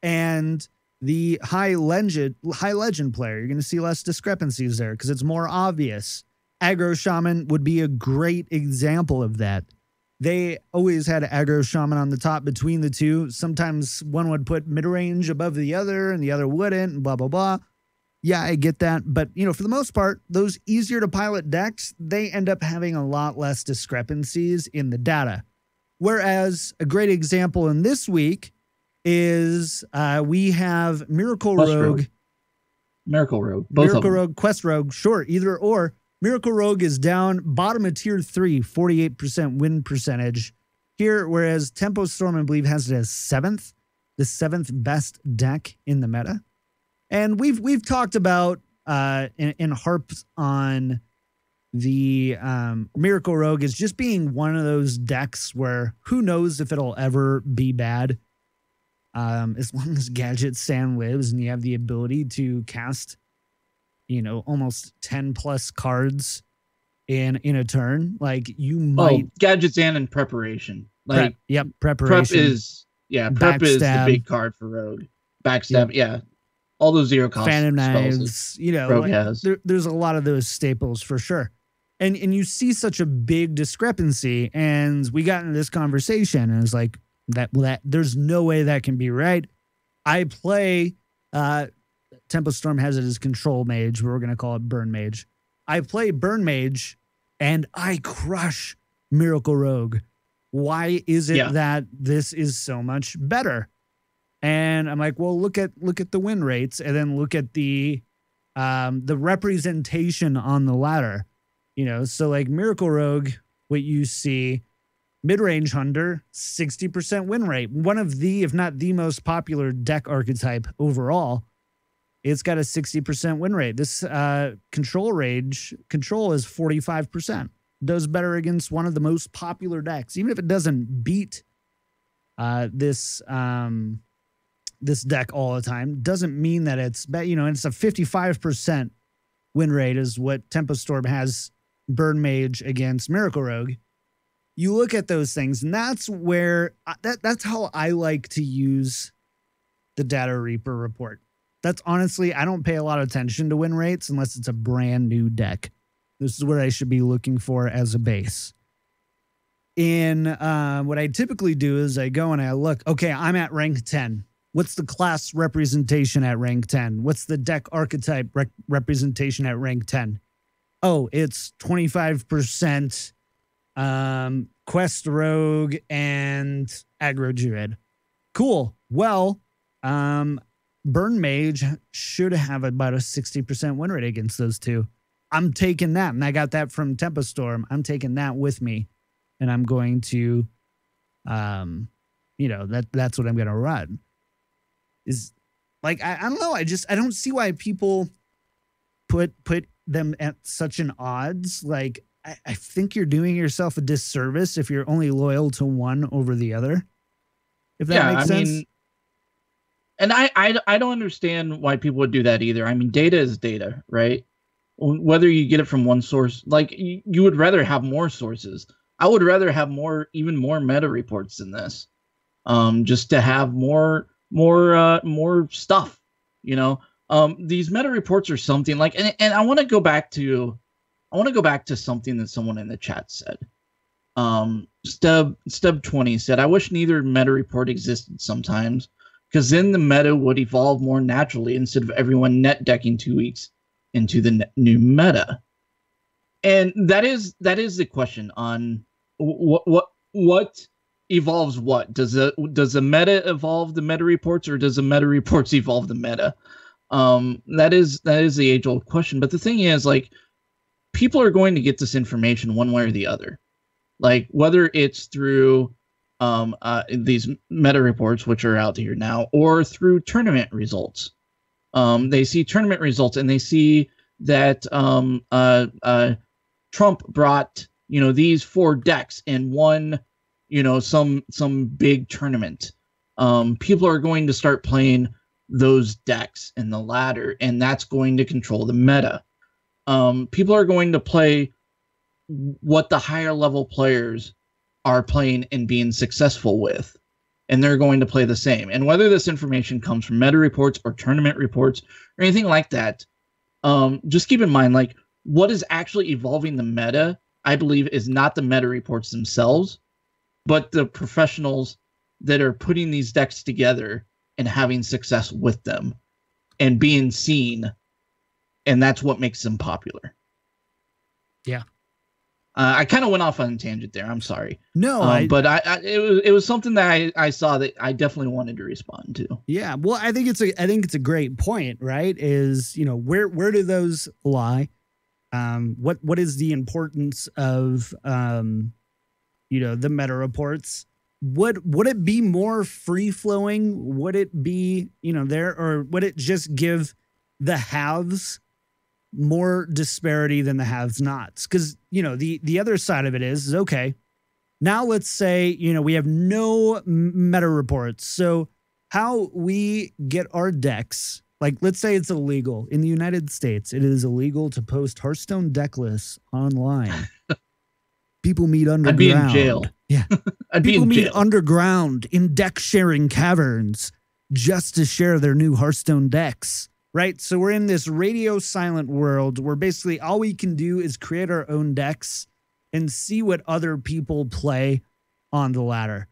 and the high legend player. You're going to see less discrepancies there because it's more obvious. Aggro Shaman would be a great example of that. They always had Aggro Shaman on the top between the two. Sometimes one would put mid-range above the other and the other wouldn't, and blah, blah, blah. Yeah, I get that. But, you know, for the most part, those easier to pilot decks, they end up having a lot less discrepancies in the data. Whereas a great example in this week is we have Miracle Rogue. Miracle Rogue. Miracle Rogue, Quest Rogue, sure, either or. Miracle Rogue is down bottom of tier 3, 48% win percentage here, whereas Tempo Storm, I believe, has it as the seventh best deck in the meta. And we've talked about in harps on the Miracle Rogue as just being one of those decks where who knows if it'll ever be bad. As long as Gadgetzan lives and you have the ability to cast, you know, almost 10 plus cards in a turn, like you might. Oh, Gadgetzan and preparation. Like, preparation. Prep is the big card for Rogue. Backstab, yeah. All those zero cost Phantom spells Knives, you know, Rogue like, has. There's a lot of those staples for sure. And you see such a big discrepancy, and we got into this conversation, and it's like that there's no way that can be right. I play Tempo Storm has it as Control Mage, but we're gonna call it Burn Mage. I play Burn Mage, and I crush Miracle Rogue. Why is it that this is so much better? And I'm like, well, look at the win rates, and then look at the representation on the ladder. You know, so like Miracle Rogue, what you see, mid-range Hunter, 60% win rate. One of the, if not the most popular deck archetype overall. It's got a 60% win rate. This control is 45%. Does better against one of the most popular decks, even if it doesn't beat this deck all the time. Doesn't mean that it's, you know, it's a 55% win rate is what Tempo Storm has Burn Mage against Miracle Rogue. You look at those things, and that's where that's how I like to use the Data Reaper report. That's honestly, I don't pay a lot of attention to win rates unless it's a brand new deck. This is what I should be looking for as a base. In what I typically do is I go and I look, okay, I'm at rank 10. What's the class representation at rank 10? What's the deck archetype representation at rank 10? Oh, it's 25% Quest Rogue and Aggro Druid. Cool. Well, Burn Mage should have about a 60% win rate against those two. I'm taking that, and I got that from Tempo Storm. I'm taking that with me, and I'm going to, you know, that's what I'm going to run. Is like, I don't know. I don't see why people put them at such an odds. Like, I think you're doing yourself a disservice if you're only loyal to one over the other. If that makes sense. Mean, and I don't understand why people would do that either. I mean, data is data, right? Whether you get it from one source, like you would rather have more sources. I would rather have even more meta reports than this, just to have more stuff. You know, these meta reports are something like, and I want to go back to something that someone in the chat said. Stub20 said, "I wish neither meta report existed sometimes, because then the meta would evolve more naturally instead of everyone net decking 2 weeks into the new meta." And that is the question on what evolves what? Does the meta evolve the meta reports, or does the meta reports evolve the meta? That is the age-old question. But the thing is, like, people are going to get this information one way or the other. Like, whether it's through these meta reports, which are out here now, or through tournament results. They see tournament results and they see that Trump brought, these 4 decks and won, some big tournament. People are going to start playing those decks in the ladder, and that's going to control the meta. People are going to play what the higher level players are playing and being successful with, and they're going to play the same. And whether this information comes from meta reports or tournament reports or anything like that, just keep in mind, like, what is actually evolving the meta, I believe, is not the meta reports themselves, but the professionals that are putting these decks together and having success with them and being seen, and that's what makes them popular. Yeah. I kind of went off on a tangent there. I'm sorry. No, but it was something that I saw that I definitely wanted to respond to. Yeah, well, I think it's a great point, right? Is, where do those lie? What is the importance of the meta reports? Would it be more free flowing? Would it be or would it just give the haves more disparity than the haves nots? Because the other side of it is okay, now let's say we have no meta reports, so how we get our decks, like, let's say it's illegal in the United States. It is illegal to post Hearthstone deck lists online. People meet underground. I'd be in jail. Yeah. People meet underground in deck sharing caverns just to share their new Hearthstone decks. Right. So we're in this radio silent world where basically all we can do is create our own decks and see what other people play on the ladder.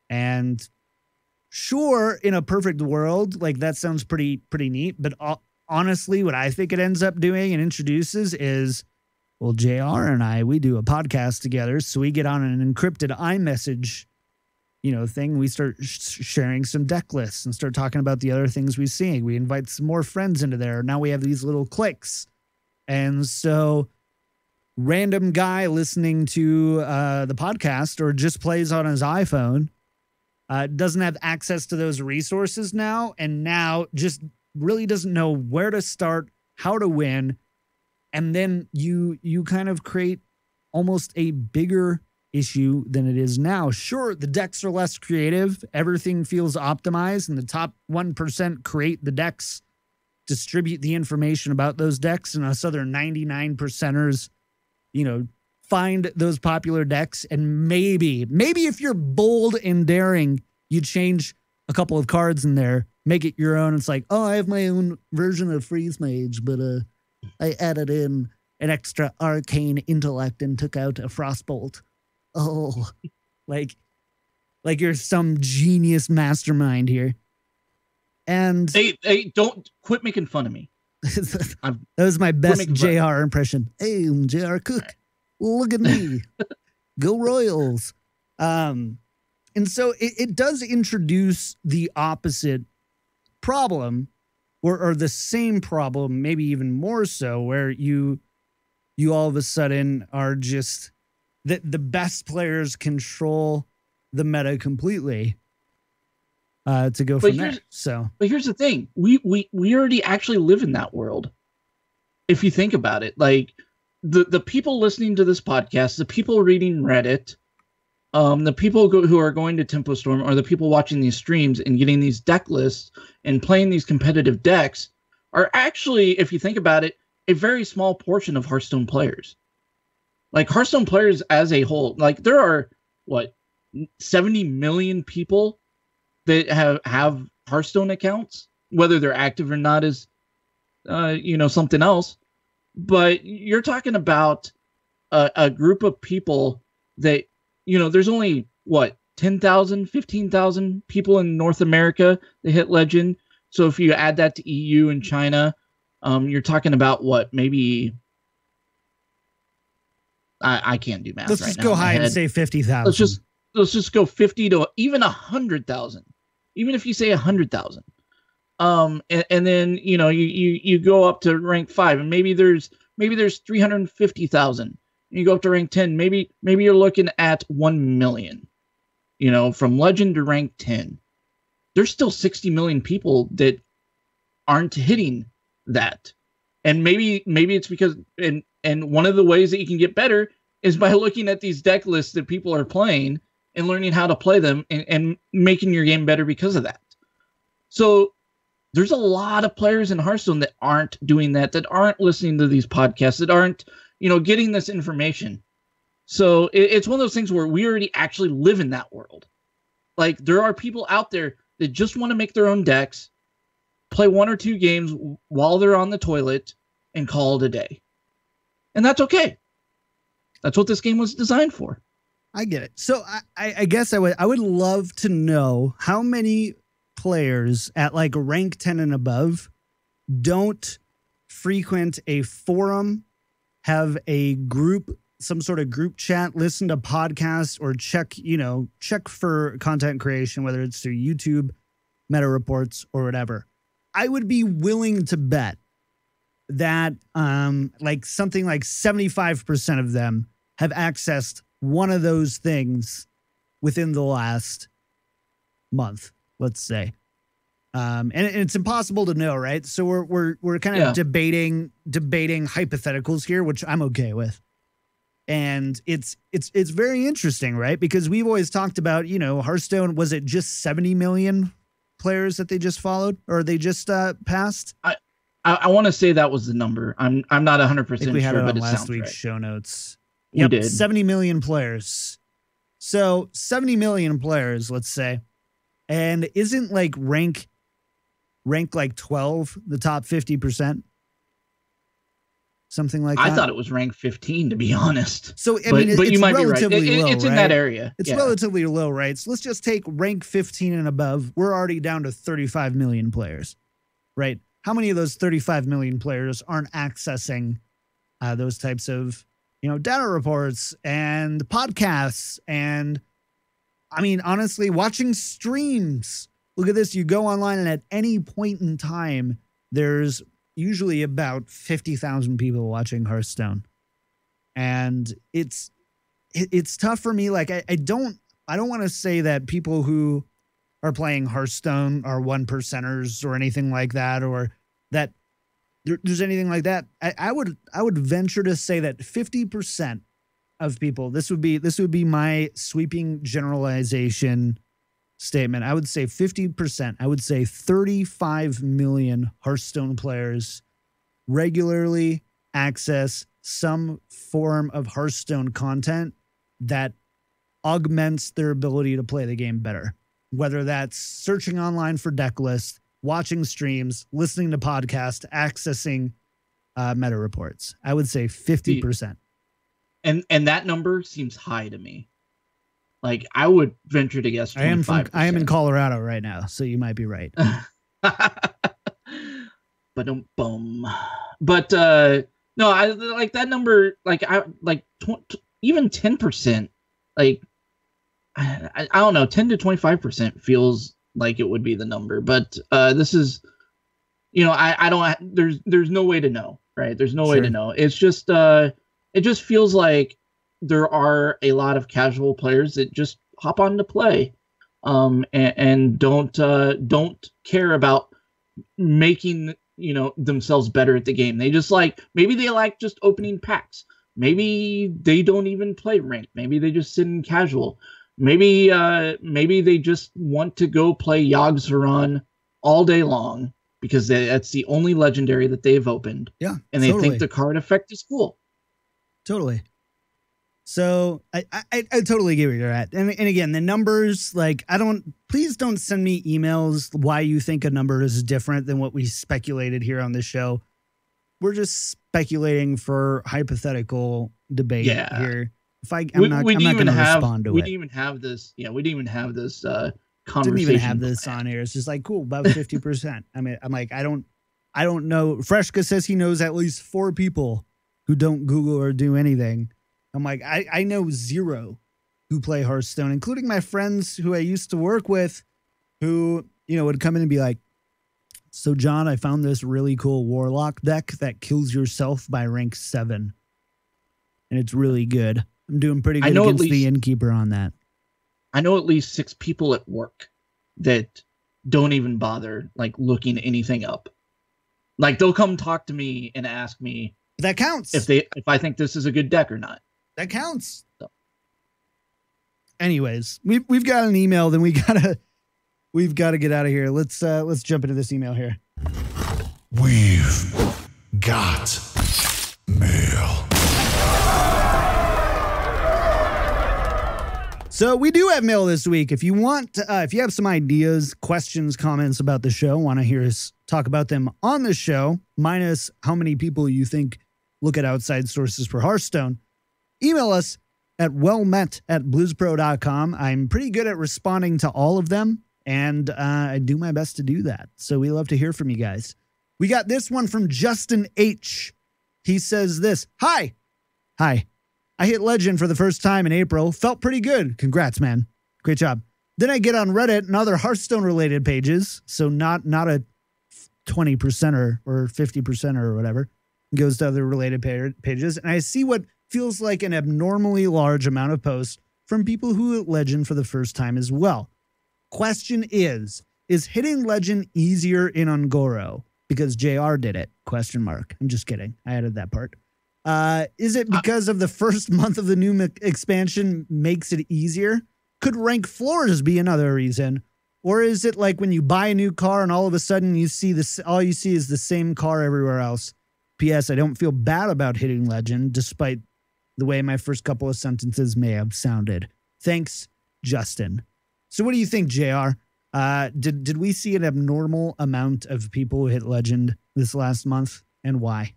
And sure, in a perfect world, like, that sounds pretty neat. But honestly, what I think it ends up doing and introduces is, well, JR and I, we do a podcast together. So we get on an encrypted iMessage thing. We start sharing some deck lists and start talking about the other things we see. We invite some more friends into there. Now we have these little cliques. And so random guy listening to the podcast or just plays on his iPhone doesn't have access to those resources now. And now just really doesn't know where to start, how to win. And then you kind of create almost a bigger issue than it is now. Sure, the decks are less creative. Everything feels optimized, and the top 1% create the decks, distribute the information about those decks, and us other 99%ers, find those popular decks. And maybe if you're bold and daring, you change a couple of cards in there, make it your own. It's like, oh, I have my own version of Freeze Mage, but I added in an extra arcane intellect and took out a Frostbolt. Oh, like you're some genius mastermind here. And hey, don't quit making fun of me. That was my best JR impression. Hey, I'm JR Cook. Look at me. Go Royals. And so it does introduce the opposite problem, or the same problem, maybe even more so, where you all of a sudden are just the best players control the meta completely to go from there. But here's the thing. We already actually live in that world. If you think about it, like, the people listening to this podcast, the people reading Reddit, the people who are going to Tempo Storm, or the people watching these streams and getting these deck lists and playing these competitive decks, are actually, if you think about it, a very small portion of Hearthstone players. Like, Hearthstone players as a whole, like, there are 70 million people that have Hearthstone accounts. Whether they're active or not is something else. But you're talking about a group of people that, there's only 10,000, 15,000 people in North America that hit Legend. So if you add that to EU and China, you're talking about maybe I can't do math. Let's right just now go in my high and head. say 50,000. Let's just go 50 to even 100,000. Even if you say 100,000. And then you go up to rank 5, and maybe there's 350,000. You go up to rank 10, maybe you're looking at 1 million. From legend to rank 10. There's still 60 million people that aren't hitting that. And maybe it's because and one of the ways that you can get better is by looking at these deck lists that people are playing and learning how to play them and making your game better because of that. So there's a lot of players in Hearthstone that aren't doing that aren't listening to these podcasts, that aren't, getting this information. So it's one of those things where we already actually live in that world. Like, there are people out there that just want to make their own decks, play 1 or 2 games while they're on the toilet, and call it a day. And that's okay. That's what this game was designed for. I get it. So I guess I would love to know how many players at like rank 10 and above don't frequent a forum, have a group, some sort of group chat, listen to podcasts, or check for content creation, whether it's through YouTube, meta reports, or whatever. I would be willing to bet that like something like 75% of them have accessed one of those things within the last month, let's say. And it's impossible to know, right? So we're kind of debating hypotheticals here, which I'm okay with. And it's very interesting, right? Because we've always talked about, Hearthstone, was it just 70 million players that they just followed, or they just passed? I want to say that was the number. I'm not 100% sure, we had it but on it last sounds week's right. show notes. We did. 70 million players. So 70 million players, let's say. And isn't like rank like 12 the top 50%? Something like that. I thought it was rank 15, to be honest. So but it's you might relatively be right. low, It's in that area. It's relatively low, right? So let's just take rank 15 and above. We're already down to 35 million players, right? How many of those 35 million players aren't accessing those types of, data reports and podcasts? And I mean, honestly, watching streams. Look at this. You go online, and at any point in time, there's usually about 50,000 people watching Hearthstone. And it's tough for me. Like, I don't want to say that people who are playing Hearthstone are 1%ers or anything like that, or that there's anything like that. I would venture to say that 50% of people, this would be my sweeping generalization statement. I would say 50%. I would say 35 million Hearthstone players regularly access some form of Hearthstone content that augments their ability to play the game better. Whether that's searching online for deck lists, watching streams, listening to podcasts, accessing meta reports. I would say 50%. And that number seems high to me. Like, I would venture to guess 25%. I am in Colorado right now, so you might be right. But no, I like that number. Like, even 10%. Like, I don't know, 10 to 25% feels like it would be the number. But this is, I don't. There's no way to know, right? There's no way to know. It's just it just feels like there are a lot of casual players that just hop on to play, and don't care about making themselves better at the game. They just maybe they like just opening packs. Maybe they don't even play ranked. Maybe they just sit in casual. Maybe they just want to go play Yogg-Saron all day long because that's the only legendary that they've opened. Yeah, and they think the card effect is cool. Totally. So I totally get where you're at. And again, the numbers, please don't send me emails why you think a number is different than what we speculated here on this show. We're just speculating for hypothetical debate here. I'm not going to respond to it. We didn't even have this. Yeah, we didn't even have this conversation. Didn't even have this on here. It's just cool, about 50%. I mean, I'm like, I don't know. Freshka says he knows at least 4 people who don't Google or do anything. I'm like, I know zero who play Hearthstone, including my friends who I used to work with who, you know, would come in and be like, so John, I found this really cool Warlock deck that kills yourself by rank 7. And it's really good. I'm doing pretty good against the Innkeeper on that. I know at least 6 people at work that don't even bother like looking anything up. Like they'll come talk to me and ask me that counts if I think this is a good deck or not. That counts. So. Anyways, we've got an email, then we've got to get out of here. Let's jump into this email here. We've got mail. So we do have mail this week. If you want, if you have some ideas, questions, comments about the show, want to hear us talk about them on the show, minus how many people you think look at outside sources for Hearthstone, email us at wellmet@bluespro.com. I'm pretty good at responding to all of them, and I do my best to do that. So we love to hear from you guys. We got this one from Justin H. He says this. Hi. I hit Legend for the first time in April. Felt pretty good. Congrats, man. Great job. Then I get on Reddit and other Hearthstone-related pages, so not a 20% or 50% or whatever. Goes to other related pages, and I see what feels like an abnormally large amount of posts from people who hit Legend for the first time as well. Question is hitting Legend easier in Un'Goro? Because JR did it, ? I'm just kidding. I added that part. Is it because of the first month of the new expansion makes it easier? Could rank floors be another reason? Or is it like when you buy a new car and all of a sudden you see this, all you see is the same car everywhere else? P.S. I don't feel bad about hitting Legend, despite the way my first couple of sentences may have sounded. Thanks, Justin. So what do you think, JR? Did we see an abnormal amount of people who hit Legend this last month, and why?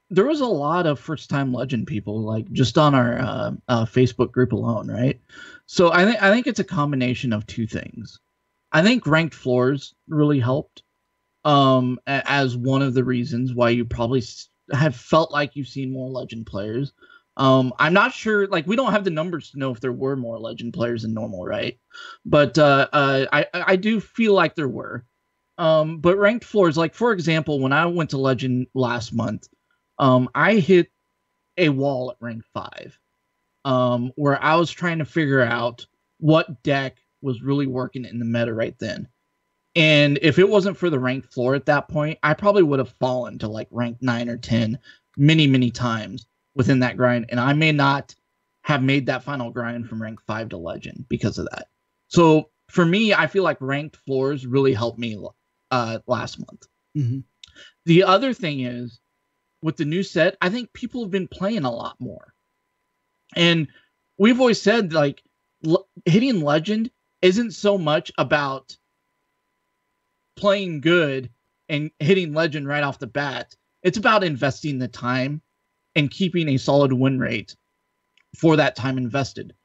There was a lot of first-time Legend people, like just on our Facebook group alone, right? So I think it's a combination of two things. I think ranked floors really helped as one of the reasons why you probably have felt like you've seen more Legend players. I'm not sure, like, we don't have the numbers to know if there were more Legend players than normal, right? But I do feel like there were. But ranked floors, like, for example, when I went to Legend last month, I hit a wall at rank 5, where I was trying to figure out what deck was really working in the meta right then. And if it wasn't for the ranked floor at that point, I probably would have fallen to like rank 9 or 10 many times within that grind. And I may not have made that final grind from rank 5 to Legend because of that. So for me, I feel like ranked floors really helped me last month. Mm-hmm. The other thing is, with the new set, I think people have been playing a lot more. And we've always said, like, hitting Legend isn't so much about playing good and hitting Legend right off the bat. It's about investing the time and keeping a solid win rate for that time invested.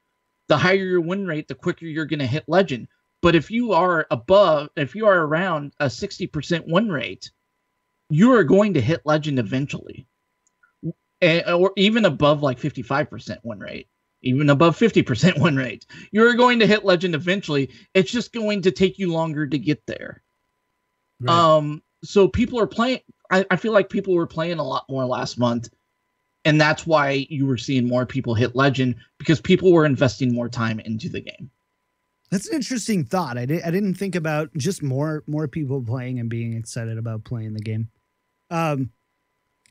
The higher your win rate, the quicker you're going to hit Legend. But if you are around a 60% win rate, you are going to hit Legend eventually. Or even above like 55% win rate, even above 50% win rate. You're going to hit Legend eventually. It's just going to take you longer to get there. Right. So people are playing. I feel like people were playing a lot more last month. And that's why you were seeing more people hit Legend, because people were investing more time into the game. That's an interesting thought. I didn't think about just more people playing and being excited about playing the game.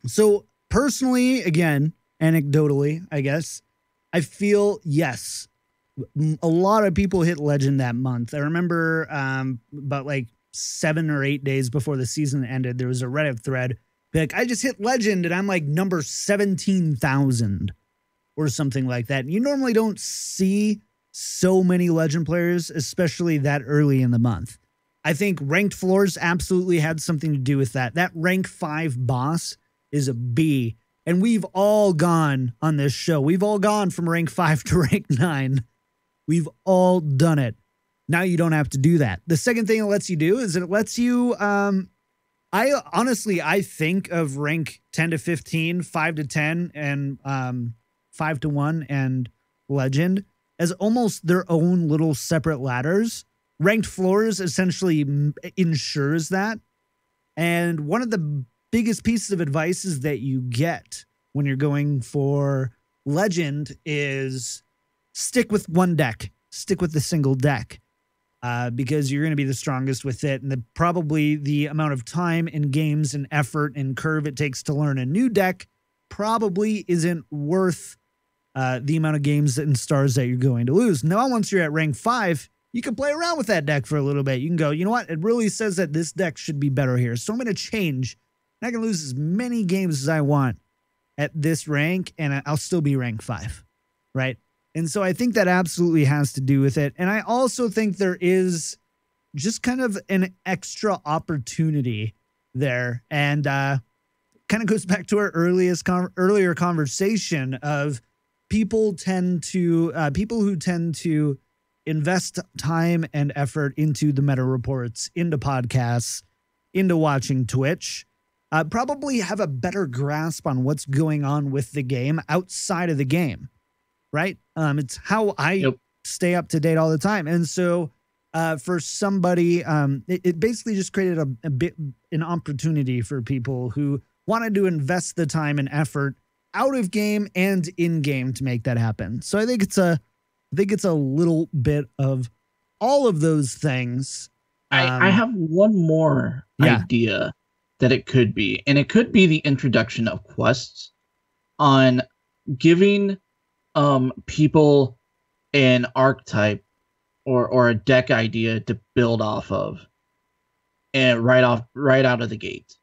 So personally, again, anecdotally, I guess, I feel, yes, a lot of people hit Legend that month. I remember about like 7 or 8 days before the season ended, there was a Reddit thread like, I just hit Legend and I'm like number 17,000 or something like that. And you normally don't see so many Legend players, especially that early in the month. I think ranked floors absolutely had something to do with that. That rank 5 boss is a B. And we've all gone on this show. We've all gone from rank 5 to rank 9. We've all done it. Now you don't have to do that. The second thing it lets you do is it lets you, I think of rank 10 to 15, 5 to 10, and 5-1 and Legend as almost their own little separate ladders. Ranked floors essentially ensures that. And one of the biggest pieces of advice is that you get when you're going for Legend is stick with one deck. Stick with the single deck. Because you're going to be the strongest with it. And probably the amount of time and games and effort and curve it takes to learn a new deck probably isn't worth the amount of games and stars that you're going to lose. Now, once you're at rank 5, you can play around with that deck for a little bit. You can go, you know what? It really says that this deck should be better here. So I'm going to change. And I can lose as many games as I want at this rank, and I'll still be rank 5, right? And so I think that absolutely has to do with it. And I also think there is just kind of an extra opportunity there. And kind of goes back to our earlier conversation of people who tend to invest time and effort into the meta reports, into podcasts, into watching Twitch, probably have a better grasp on what's going on with the game outside of the game. Right? It's how I stay up to date all the time. And so for somebody, it basically just created an opportunity for people who wanted to invest the time and effort out of game and in game to make that happen. So I think it's a little bit of all of those things. I have one more idea that it could be, and it could be the introduction of quests on giving people an archetype or a deck idea to build off of, and right out of the gate.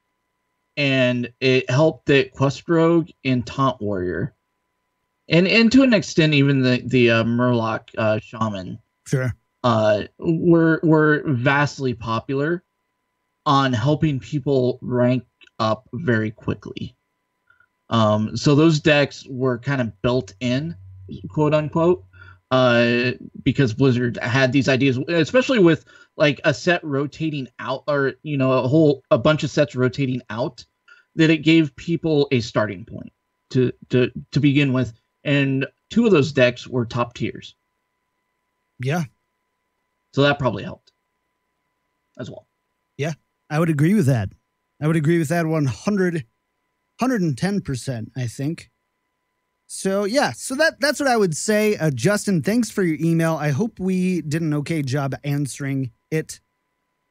And it helped that Quest Rogue and Taunt Warrior, and to an extent even the Murloc Shaman, sure, were vastly popular on helping people rank up very quickly. So those decks were kind of built in, quote unquote, because Blizzard had these ideas, especially with like a set rotating out, or a bunch of sets rotating out, that it gave people a starting point to begin with, and 2 of those decks were top tiers. Yeah, so that probably helped as well. Yeah, I would agree with that. 110%, I think. So yeah, so that's what I would say. Justin, thanks for your email. I hope we did an okay job answering it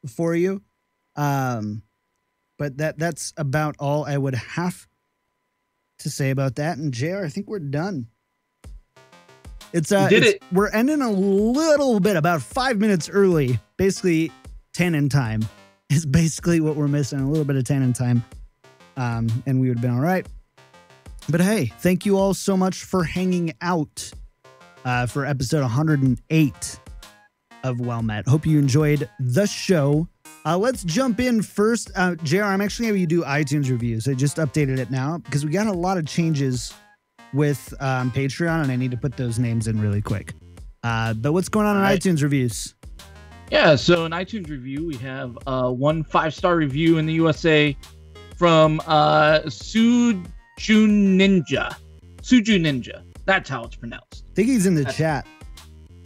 for you. But that's about all I would have to say about that. And JR, I think we're done. We're ending a little bit, about 5 minutes early. Basically, tannin time is basically what we're missing. A little bit of tannin time. And we would have been all right. But hey, thank you all so much for hanging out for episode 108 of Well Met. Hope you enjoyed the show. Let's jump in first. JR, I'm actually having you do iTunes reviews. I just updated it now because we got a lot of changes with Patreon, and I need to put those names in really quick. But what's going on in iTunes reviews? Yeah, so in iTunes review, we have 1 5-star review in the USA from Suju Ninja. That's how it's pronounced. I think he's in the chat.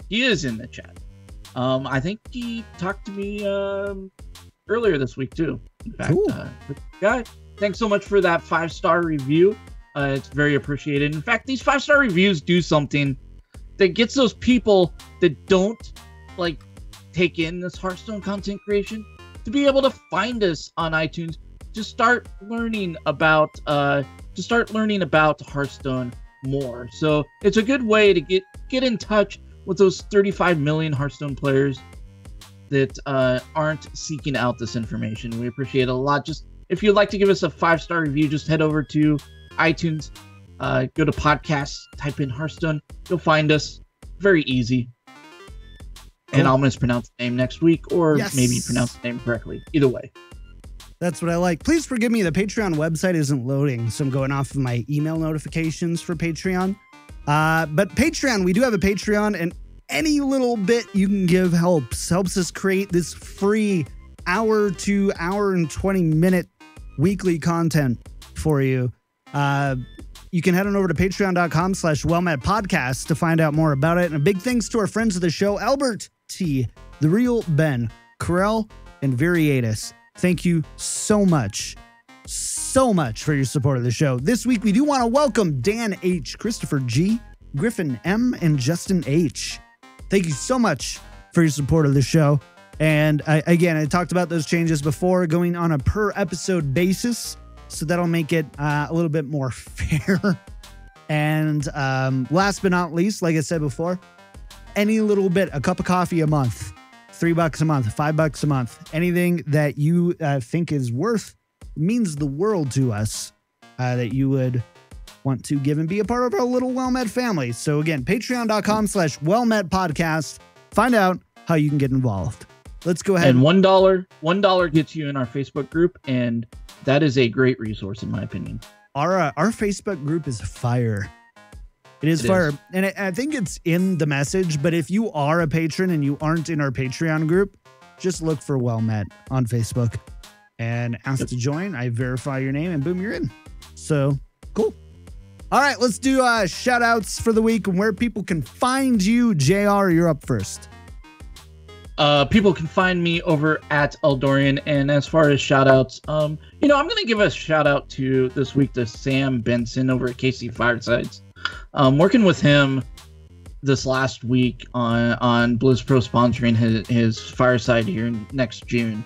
He is in the chat. I think he talked to me earlier this week too. In fact, cool. Guy, thanks so much for that 5-star review. It's very appreciated. In fact, these 5-star reviews do something that gets those people that don't like take in this Hearthstone content creation to be able to find us on iTunes. To start learning about Hearthstone more. So it's a good way to get in touch with those 35 million Hearthstone players that aren't seeking out this information. We appreciate it a lot. Just if you'd like to give us a 5-star review, just head over to iTunes, go to podcasts, type in Hearthstone, you'll find us. Very easy. And I'll mispronounce the name next week, or maybe pronounce the name correctly. Either way. That's what I like. Please forgive me. The Patreon website isn't loading, so I'm going off of my email notifications for Patreon. But Patreon, we do have a Patreon, and any little bit you can give helps us create this free hour to hour and 20 minute weekly content for you. you can head on over to patreon.com/wellmetpodcast to find out more about it. And a big thanks to our friends of the show, Albert T, TheRealBen, Correl, and Viriatus. Thank you so much for your support of the show. This week, we do want to welcome Dan H, Christopher G, Griffin M, and Justin H. Thank you so much for your support of the show. And I talked about those changes before, going on a per episode basis. So that'll make it a little bit more fair. And last but not least, like I said before, any little bit, a cup of coffee a month, $3 a month, $5 a month, anything that you think is means the world to us, that you would want to give and be a part of our little WellMet family. So again, patreon.com/WellMetPodcast. Find out how you can get involved. Let's go ahead. And $1 gets you in our Facebook group, and that is a great resource in my opinion. Our Facebook group is fire. It is fire. And I think it's in the message, but if you are a patron and you aren't in our Patreon group, just look for WellMet on Facebook and ask to join. I verify your name and boom, you're in. So cool. All right, let's do shout outs for the week and where people can find you. JR, you're up first. People can find me over at Eldorian. And as far as shout outs, I'm going to give a shout out to this week to Sam Benson over at KC Firesides. Working with him this last week on Blizz Pro sponsoring his Fireside here next June.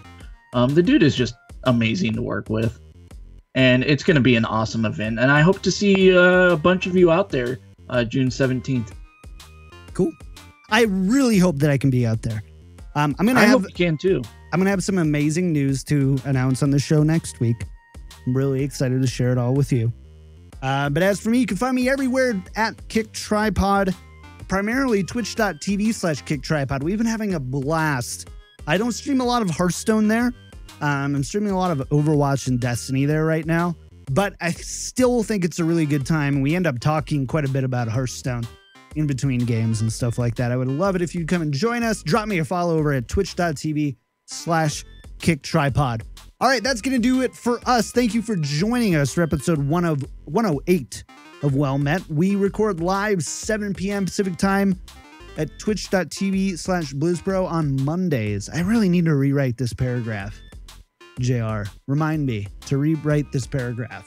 The dude is just amazing to work with. And it's going to be an awesome event. And I hope to see a bunch of you out there June 17th. Cool. I really hope that I can be out there. I hope you can too. I'm going to have some amazing news to announce on the show next week. I'm really excited to share it all with you. But as for me, you can find me everywhere at Kick Tripod, primarily twitch.tv/Kick Tripod. We've been having a blast. I don't stream a lot of Hearthstone there. I'm streaming a lot of Overwatch and Destiny there right now, but I still think it's a really good time. We end up talking quite a bit about Hearthstone in between games and stuff like that. I would love it if you'd come and join us. Drop me a follow over at twitch.tv/Kick Tripod. All right, that's going to do it for us. Thank you for joining us for episode 108 of Well Met. We record live 7 p.m. Pacific time at twitch.tv/BlizzPro on Mondays. I really need to rewrite this paragraph. JR, remind me to rewrite this paragraph.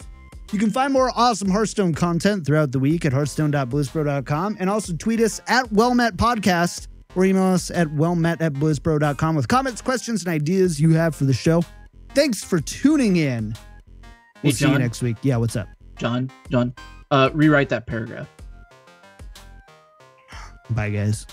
You can find more awesome Hearthstone content throughout the week at hearthstone.blizzpro.com and also tweet us at WellMetPodcast or email us at wellmet@blizzpro.com with comments, questions, and ideas you have for the show. Thanks for tuning in. We'll see you next week. Yeah, what's up? John, rewrite that paragraph. Bye, guys.